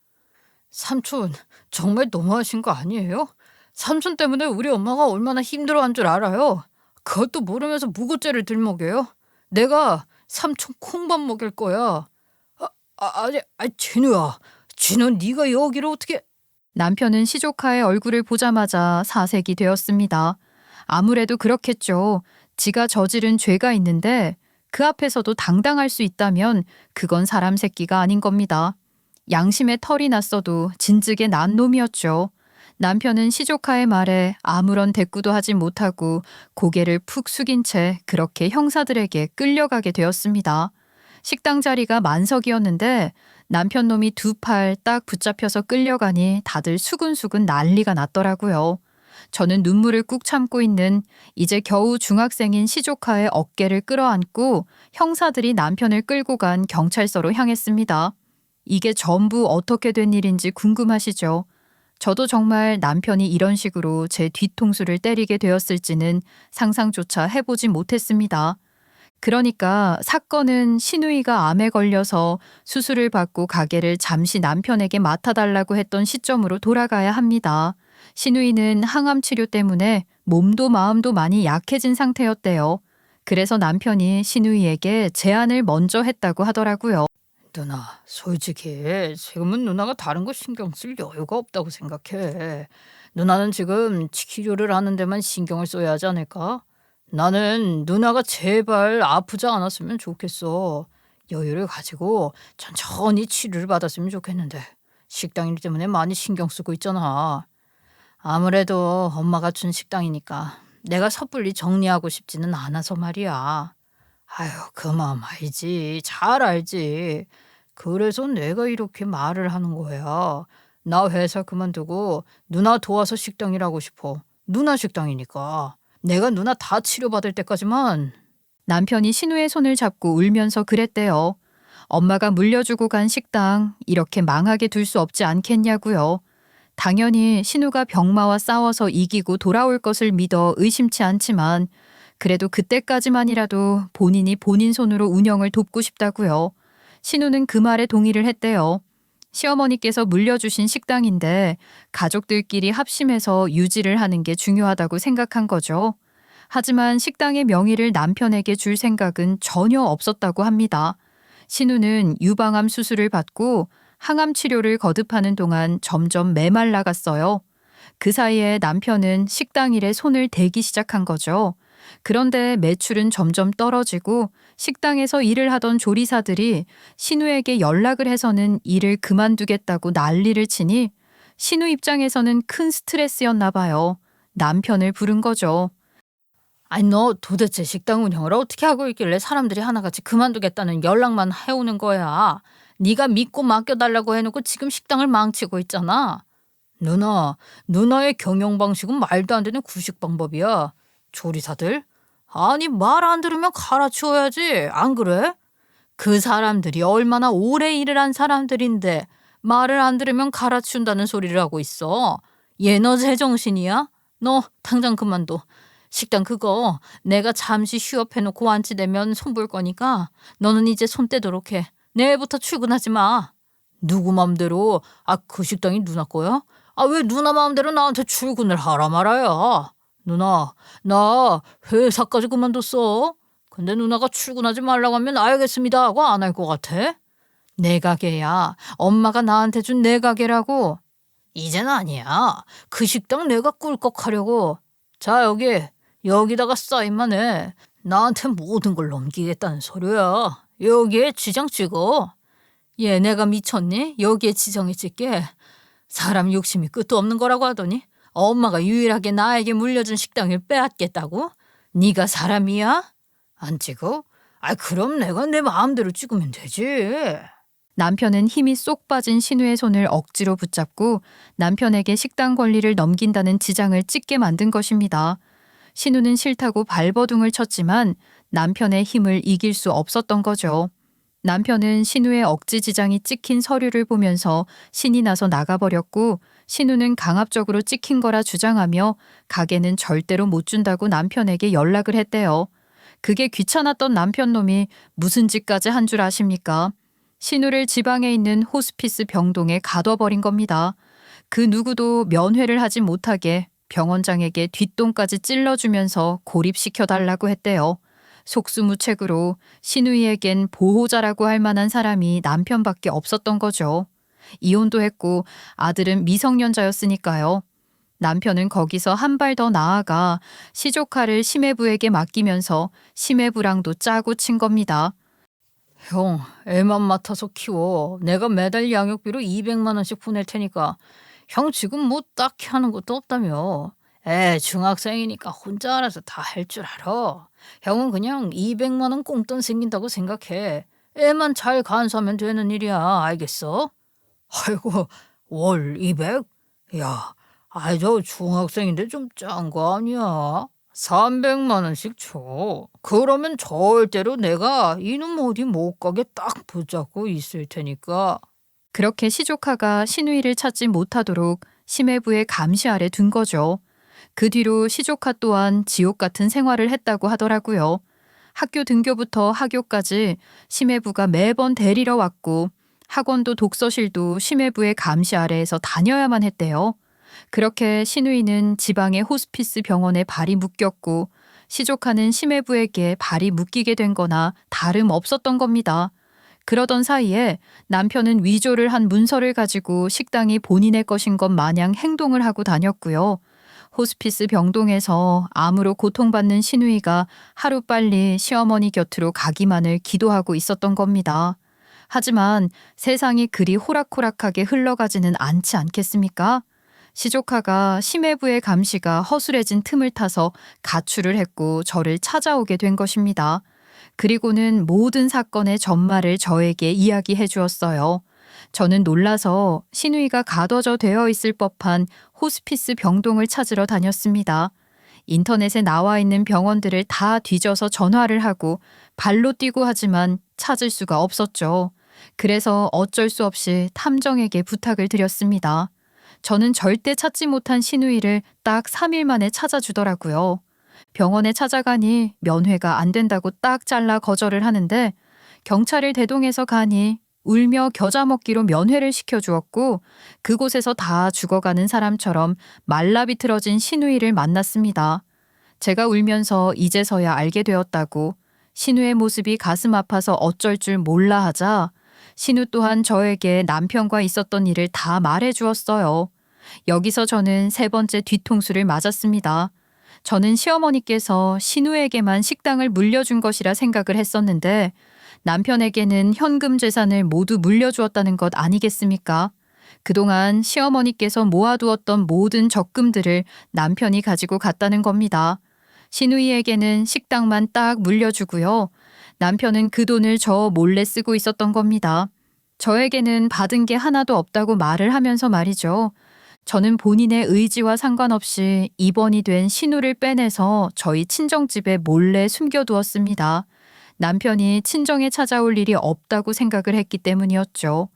삼촌, 정말 너무하신 거 아니에요? 삼촌 때문에 우리 엄마가 얼마나 힘들어한 줄 알아요? 그것도 모르면서 무고죄를 들먹여요? 내가 삼촌 콩밥 먹일 거야. 진우야. 진우 네가 여기를 어떻게... 남편은 시조카의 얼굴을 보자마자 사색이 되었습니다. 아무래도 그렇겠죠. 지가 저지른 죄가 있는데 그 앞에서도 당당할 수 있다면 그건 사람 새끼가 아닌 겁니다. 양심에 털이 났어도 진즉에 난 놈이었죠. 남편은 시조카의 말에 아무런 대꾸도 하지 못하고 고개를 푹 숙인 채 그렇게 형사들에게 끌려가게 되었습니다. 식당 자리가 만석이었는데 남편 놈이 두 팔 딱 붙잡혀서 끌려가니 다들 수근수근 난리가 났더라고요. 저는 눈물을 꾹 참고 있는 이제 겨우 중학생인 시조카의 어깨를 끌어안고 형사들이 남편을 끌고 간 경찰서로 향했습니다. 이게 전부 어떻게 된 일인지 궁금하시죠? 저도 정말 남편이 이런 식으로 제 뒤통수를 때리게 되었을지는 상상조차 해보지 못했습니다. 그러니까 사건은 시누이가 암에 걸려서 수술을 받고 가게를 잠시 남편에게 맡아달라고 했던 시점으로 돌아가야 합니다. 시누이는 항암 치료 때문에 몸도 마음도 많이 약해진 상태였대요. 그래서 남편이 시누이에게 제안을 먼저 했다고 하더라고요. 누나, 솔직히 지금은 누나가 다른 거 신경 쓸 여유가 없다고 생각해. 누나는 지금 치료를 하는 데만 신경을 써야 하지 않을까? 나는 누나가 제발 아프지 않았으면 좋겠어. 여유를 가지고 천천히 치료를 받았으면 좋겠는데 식당 일 때문에 많이 신경 쓰고 있잖아. 아무래도 엄마가 준 식당이니까 내가 섣불리 정리하고 싶지는 않아서 말이야. 아유, 그 마음 알지. 잘 알지. 그래서 내가 이렇게 말을 하는 거야. 나 회사 그만두고 누나 도와서 식당 일하고 싶어. 누나 식당이니까. 내가 누나 다 치료받을 때까지만. 남편이 신우의 손을 잡고 울면서 그랬대요. 엄마가 물려주고 간 식당 이렇게 망하게 둘 수 없지 않겠냐고요. 당연히 신우가 병마와 싸워서 이기고 돌아올 것을 믿어 의심치 않지만 그래도 그때까지만이라도 본인이 본인 손으로 운영을 돕고 싶다고요. 신우는 그 말에 동의를 했대요. 시어머니께서 물려주신 식당인데 가족들끼리 합심해서 유지를 하는 게 중요하다고 생각한 거죠. 하지만 식당의 명의를 남편에게 줄 생각은 전혀 없었다고 합니다. 신우는 유방암 수술을 받고 항암 치료를 거듭하는 동안 점점 메말라갔어요. 그 사이에 남편은 식당 일에 손을 대기 시작한 거죠. 그런데 매출은 점점 떨어지고 식당에서 일을 하던 조리사들이 신우에게 연락을 해서는 일을 그만두겠다고 난리를 치니 신우 입장에서는 큰 스트레스였나 봐요. 남편을 부른 거죠. 아니, 너 도대체 식당 운영을 어떻게 하고 있길래 사람들이 하나같이 그만두겠다는 연락만 해오는 거야. 네가 믿고 맡겨달라고 해놓고 지금 식당을 망치고 있잖아. 누나의 경영 방식은 말도 안 되는 구식 방법이야. 조리사들? 아니, 말 안 들으면 갈아치워야지. 안 그래? 그 사람들이 얼마나 오래 일을 한 사람들인데 말을 안 들으면 갈아치운다는 소리를 하고 있어. 얘 너 제정신이야? 너 당장 그만둬. 식당 그거 내가 잠시 휴업해놓고 완치되면 손볼 거니까 너는 이제 손 떼도록 해. 내일부터 출근하지 마. 누구 맘대로? 그 식당이 누나 거야? 왜 누나 마음대로 나한테 출근을 하라 말아야. 누나, 나 회사까지 그만뒀어. 근데 누나가 출근하지 말라고 하면 알겠습니다 하고 안 할 것 같아? 내 가게야. 엄마가 나한테 준 내 가게라고. 이젠 아니야. 그 식당 내가 꿀꺽하려고. 자, 여기다가 사인만 해. 나한테 모든 걸 넘기겠다는 소리야. 여기에 지정 찍어. 얘 내가 미쳤니? 여기에 지정이 찍게. 사람 욕심이 끝도 없는 거라고 하더니 엄마가 유일하게 나에게 물려준 식당을 빼앗겠다고? 네가 사람이야? 안 찍어? 그럼 내가 내 마음대로 찍으면 되지. 남편은 힘이 쏙 빠진 신우의 손을 억지로 붙잡고 남편에게 식당 권리를 넘긴다는 지장을 찍게 만든 것입니다. 신우는 싫다고 발버둥을 쳤지만 남편의 힘을 이길 수 없었던 거죠. 남편은 신우의 억지 지장이 찍힌 서류를 보면서 신이 나서 나가버렸고 신우는 강압적으로 찍힌 거라 주장하며 가게는 절대로 못 준다고 남편에게 연락을 했대요. 그게 귀찮았던 남편 놈이 무슨 짓까지 한 줄 아십니까? 신우를 지방에 있는 호스피스 병동에 가둬버린 겁니다. 그 누구도 면회를 하지 못하게 병원장에게 뒷돈까지 찔러주면서 고립시켜달라고 했대요. 속수무책으로 신우이에겐 보호자라고 할 만한 사람이 남편밖에 없었던 거죠. 이혼도 했고 아들은 미성년자였으니까요. 남편은 거기서 한 발 더 나아가 시조카를 심해부에게 맡기면서 심해부랑도 짜고 친 겁니다. 형, 애만 맡아서 키워. 내가 매달 양육비로 200만 원씩 보낼 테니까. 형 지금 뭐 딱히 하는 것도 없다며. 애 중학생이니까 혼자 알아서 다 할 줄 알아. 형은 그냥 200만 원 꽁돈 생긴다고 생각해. 애만 잘 간수하면 되는 일이야. 알겠어? 아이고, 월 200? 야, 저 중학생인데 좀 짠 거 아니야? 300만 원씩 줘. 그러면 절대로 내가 이놈 어디 못 가게 딱 붙잡고 있을 테니까. 그렇게 시조카가 시누이를 찾지 못하도록 심해부의 감시 아래 둔 거죠. 그 뒤로 시조카 또한 지옥 같은 생활을 했다고 하더라고요. 학교 등교부터 하교까지 심해부가 매번 데리러 왔고 학원도 독서실도 심해부의 감시 아래에서 다녀야만 했대요. 그렇게 시누이는 지방의 호스피스 병원에 발이 묶였고 시조카는 심해부에게 발이 묶이게 된 거나 다름없었던 겁니다. 그러던 사이에 남편은 위조를 한 문서를 가지고 식당이 본인의 것인 것 마냥 행동을 하고 다녔고요. 호스피스 병동에서 암으로 고통받는 시누이가 하루빨리 시어머니 곁으로 가기만을 기도하고 있었던 겁니다. 하지만 세상이 그리 호락호락하게 흘러가지는 않지 않겠습니까? 시조카가 심해부의 감시가 허술해진 틈을 타서 가출을 했고 저를 찾아오게 된 것입니다. 그리고는 모든 사건의 전말을 저에게 이야기해 주었어요. 저는 놀라서 시누이가 가둬져 되어 있을 법한 호스피스 병동을 찾으러 다녔습니다. 인터넷에 나와 있는 병원들을 다 뒤져서 전화를 하고 발로 뛰고 하지만 찾을 수가 없었죠. 그래서 어쩔 수 없이 탐정에게 부탁을 드렸습니다. 저는 절대 찾지 못한 시누이를 딱 3일 만에 찾아주더라고요. 병원에 찾아가니 면회가 안 된다고 딱 잘라 거절을 하는데 경찰을 대동해서 가니 울며 겨자 먹기로 면회를 시켜주었고 그곳에서 다 죽어가는 사람처럼 말라비틀어진 시누이를 만났습니다. 제가 울면서 이제서야 알게 되었다고 신우의 모습이 가슴 아파서 어쩔 줄 몰라 하자 신우 또한 저에게 남편과 있었던 일을 다 말해 주었어요. 여기서 저는 세 번째 뒤통수를 맞았습니다. 저는 시어머니께서 신우에게만 식당을 물려준 것이라 생각을 했었는데 남편에게는 현금 재산을 모두 물려주었다는 것 아니겠습니까? 그동안 시어머니께서 모아두었던 모든 적금들을 남편이 가지고 갔다는 겁니다. 시누이에게는 식당만 딱 물려주고요. 남편은 그 돈을 저 몰래 쓰고 있었던 겁니다. 저에게는 받은 게 하나도 없다고 말을 하면서 말이죠. 저는 본인의 의지와 상관없이 입원이 된 신우를 빼내서 저희 친정집에 몰래 숨겨두었습니다. 남편이 친정에 찾아올 일이 없다고 생각을 했기 때문이었죠.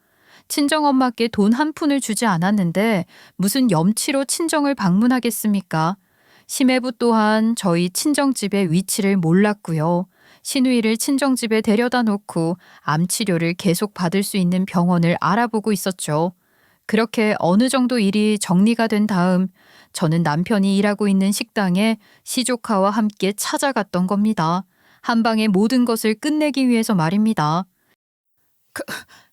친정엄마께 돈 한 푼을 주지 않았는데 무슨 염치로 친정을 방문하겠습니까? 심해부 또한 저희 친정집의 위치를 몰랐고요. 시누이를 친정집에 데려다 놓고 암 치료를 계속 받을 수 있는 병원을 알아보고 있었죠. 그렇게 어느 정도 일이 정리가 된 다음 저는 남편이 일하고 있는 식당에 시조카와 함께 찾아갔던 겁니다. 한 방에 모든 것을 끝내기 위해서 말입니다.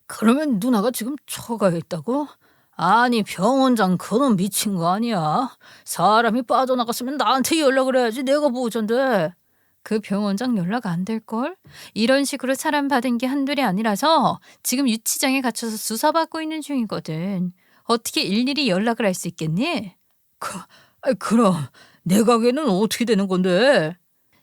그러면 누나가 지금 처가에 있다고? 아니, 병원장 그놈 미친 거 아니야? 사람이 빠져나갔으면 나한테 연락을 해야지. 내가 보호자인데. 그 병원장 연락 안 될걸? 이런 식으로 사람 받은 게 한둘이 아니라서 지금 유치장에 갇혀서 수사받고 있는 중이거든. 어떻게 일일이 연락을 할 수 있겠니? 그럼 내 가게는 어떻게 되는 건데?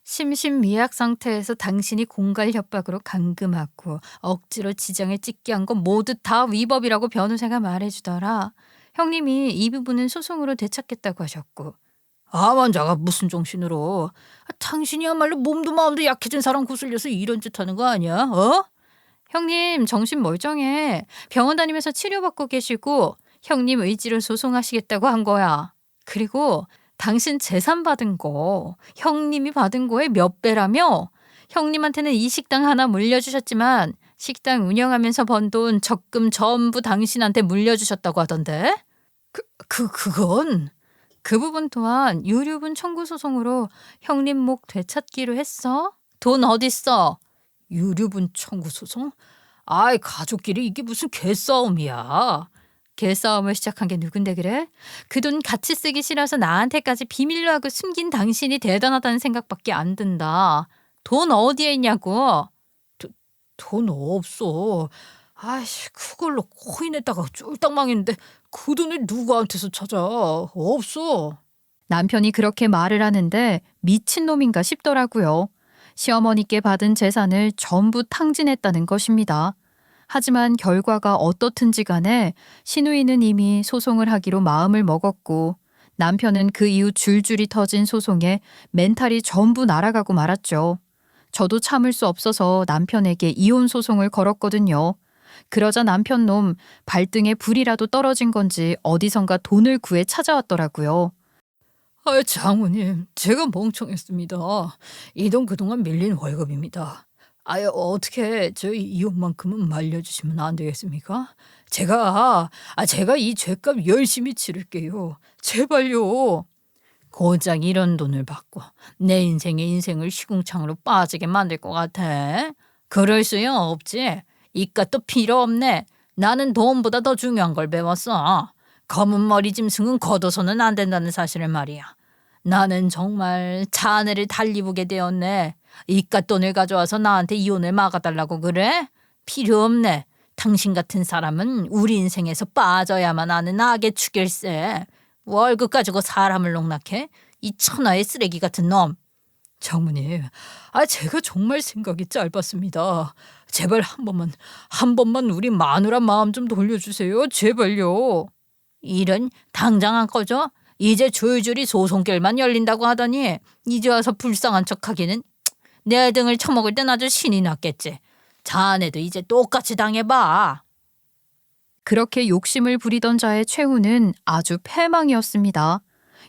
심신미약 상태에서 당신이 공갈 협박으로 감금하고 억지로 지장에 찍게 한 건 모두 다 위법이라고 변호사가 말해주더라. 형님이 이 부분은 소송으로 되찾겠다고 하셨고. 암 환자가 무슨 정신으로? 당신이야말로 몸도 마음도 약해진 사람 구슬려서 이런 짓 하는 거 아니야? 어? 형님 정신 멀쩡해. 병원 다니면서 치료받고 계시고 형님 의지로 소송하시겠다고 한 거야. 그리고 당신 재산 받은 거 형님이 받은 거의 몇 배라며? 형님한테는 이 식당 하나 물려주셨지만 식당 운영하면서 번 돈 적금 전부 당신한테 물려주셨다고 하던데? 그건 그 부분 또한 유류분 청구 소송으로 형님 목 되찾기로 했어? 돈 어딨어? 유류분 청구 소송? 아이, 가족끼리 이게 무슨 개싸움이야. 개싸움을 시작한 게 누군데 그래? 그 돈 같이 쓰기 싫어서 나한테까지 비밀로 하고 숨긴 당신이 대단하다는 생각밖에 안 든다. 돈 어디에 있냐고. 돈 없어. 아이씨, 그걸로 코인에다가 쫄딱 망했는데 그 돈을 누구한테서 찾아? 없어. 남편이 그렇게 말을 하는데 미친놈인가 싶더라고요. 시어머니께 받은 재산을 전부 탕진했다는 것입니다. 하지만 결과가 어떻든지 간에 시누이는 이미 소송을 하기로 마음을 먹었고 남편은 그 이후 줄줄이 터진 소송에 멘탈이 전부 날아가고 말았죠. 저도 참을 수 없어서 남편에게 이혼 소송을 걸었거든요. 그러자 남편 놈 발등에 불이라도 떨어진 건지 어디선가 돈을 구해 찾아왔더라고요. 장모님, 제가 멍청했습니다. 이 돈 그동안 밀린 월급입니다. 어떻게 저희 이혼만큼은 말려주시면 안 되겠습니까? 제가 이 죄값 열심히 치를게요. 제발요. 고작 이런 돈을 받고 내 인생을 시궁창으로 빠지게 만들 것 같아? 그럴 수야 없지. 이깟도 필요 없네. 나는 돈보다 더 중요한 걸 배웠어. 검은 머리 짐승은 걷어서는 안 된다는 사실을 말이야. 나는 정말 자네를 달리 보게 되었네. 이깟 돈을 가져와서 나한테 이혼을 막아달라고 그래? 필요 없네. 당신 같은 사람은 우리 인생에서 빠져야만 하는 악의 축일세. 월급 가지고 사람을 농락해? 이 천하의 쓰레기 같은 놈. 장모님, 제가 정말 생각이 짧았습니다. 제발 한 번만 우리 마누라 마음 좀 돌려주세요. 제발요. 일은 당장 안 꺼져? 이제 줄줄이 소송길만 열린다고 하더니 이제 와서 불쌍한 척하기는. 내 등을 쳐먹을 땐 아주 신이 났겠지. 자네도 이제 똑같이 당해봐. 그렇게 욕심을 부리던 자의 최후는 아주 패망이었습니다.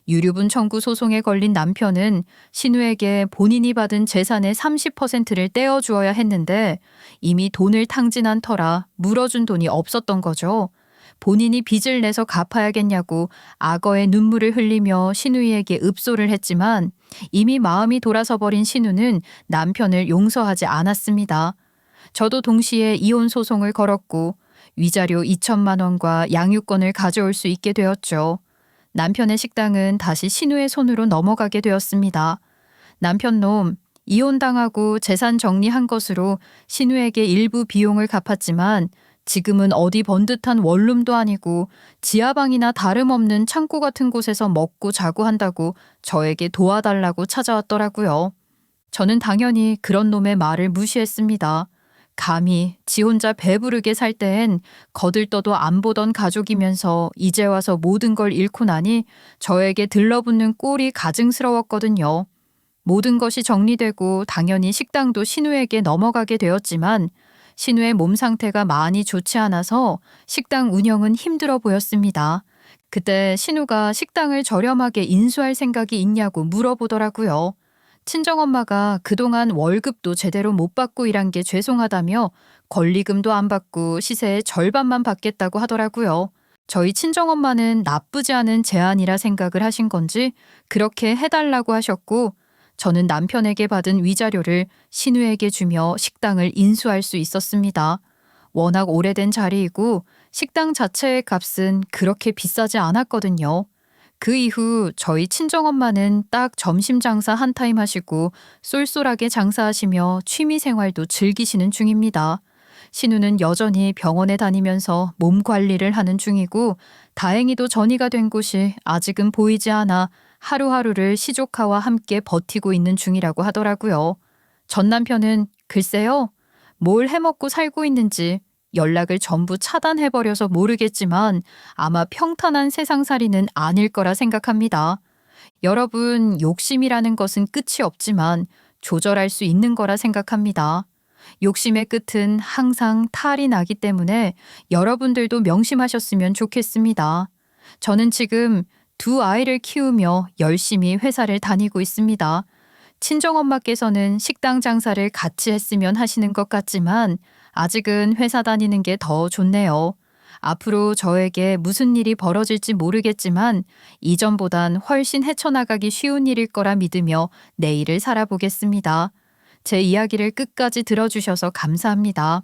유류분 청구 소송에 걸린 남편은 신우에게 본인이 받은 재산의 30%를 떼어주어야 했는데 이미 돈을 탕진한 터라 물어준 돈이 없었던 거죠. 본인이 빚을 내서 갚아야겠냐고 악어의 눈물을 흘리며 신우이에게 읍소를 했지만 이미 마음이 돌아서 버린 신우는 남편을 용서하지 않았습니다. 저도 동시에 이혼 소송을 걸었고 위자료 2천만 원과 양육권을 가져올 수 있게 되었죠. 남편의 식당은 다시 신우의 손으로 넘어가게 되었습니다. 남편 놈 이혼당하고 재산 정리한 것으로 신우에게 일부 비용을 갚았지만 지금은 어디 번듯한 원룸도 아니고 지하방이나 다름없는 창고 같은 곳에서 먹고 자고 한다고 저에게 도와달라고 찾아왔더라고요. 저는 당연히 그런 놈의 말을 무시했습니다. 감히 지 혼자 배부르게 살 때엔 거들떠도 안 보던 가족이면서 이제 와서 모든 걸 잃고 나니 저에게 들러붙는 꼴이 가증스러웠거든요. 모든 것이 정리되고 당연히 식당도 신우에게 넘어가게 되었지만 신우의 몸 상태가 많이 좋지 않아서 식당 운영은 힘들어 보였습니다. 그때 신우가 식당을 저렴하게 인수할 생각이 있냐고 물어보더라고요. 친정엄마가 그동안 월급도 제대로 못 받고 일한 게 죄송하다며 권리금도 안 받고 시세의 절반만 받겠다고 하더라고요. 저희 친정엄마는 나쁘지 않은 제안이라 생각을 하신 건지 그렇게 해달라고 하셨고 저는 남편에게 받은 위자료를 신우에게 주며 식당을 인수할 수 있었습니다. 워낙 오래된 자리이고 식당 자체의 값은 그렇게 비싸지 않았거든요. 그 이후 저희 친정엄마는 딱 점심 장사 한 타임 하시고 쏠쏠하게 장사하시며 취미 생활도 즐기시는 중입니다. 신우는 여전히 병원에 다니면서 몸 관리를 하는 중이고 다행히도 전이가 된 곳이 아직은 보이지 않아 하루하루를 시조카와 함께 버티고 있는 중이라고 하더라고요. 전 남편은 글쎄요, 뭘 해먹고 살고 있는지 연락을 전부 차단해버려서 모르겠지만 아마 평탄한 세상살이는 아닐 거라 생각합니다. 여러분, 욕심이라는 것은 끝이 없지만 조절할 수 있는 거라 생각합니다. 욕심의 끝은 항상 탈이 나기 때문에 여러분들도 명심하셨으면 좋겠습니다. 저는 지금 2아이를 키우며 열심히 회사를 다니고 있습니다. 친정엄마께서는 식당 장사를 같이 했으면 하시는 것 같지만 아직은 회사 다니는 게 더 좋네요. 앞으로 저에게 무슨 일이 벌어질지 모르겠지만 이전보단 훨씬 헤쳐나가기 쉬운 일일 거라 믿으며 내일을 살아보겠습니다. 제 이야기를 끝까지 들어주셔서 감사합니다.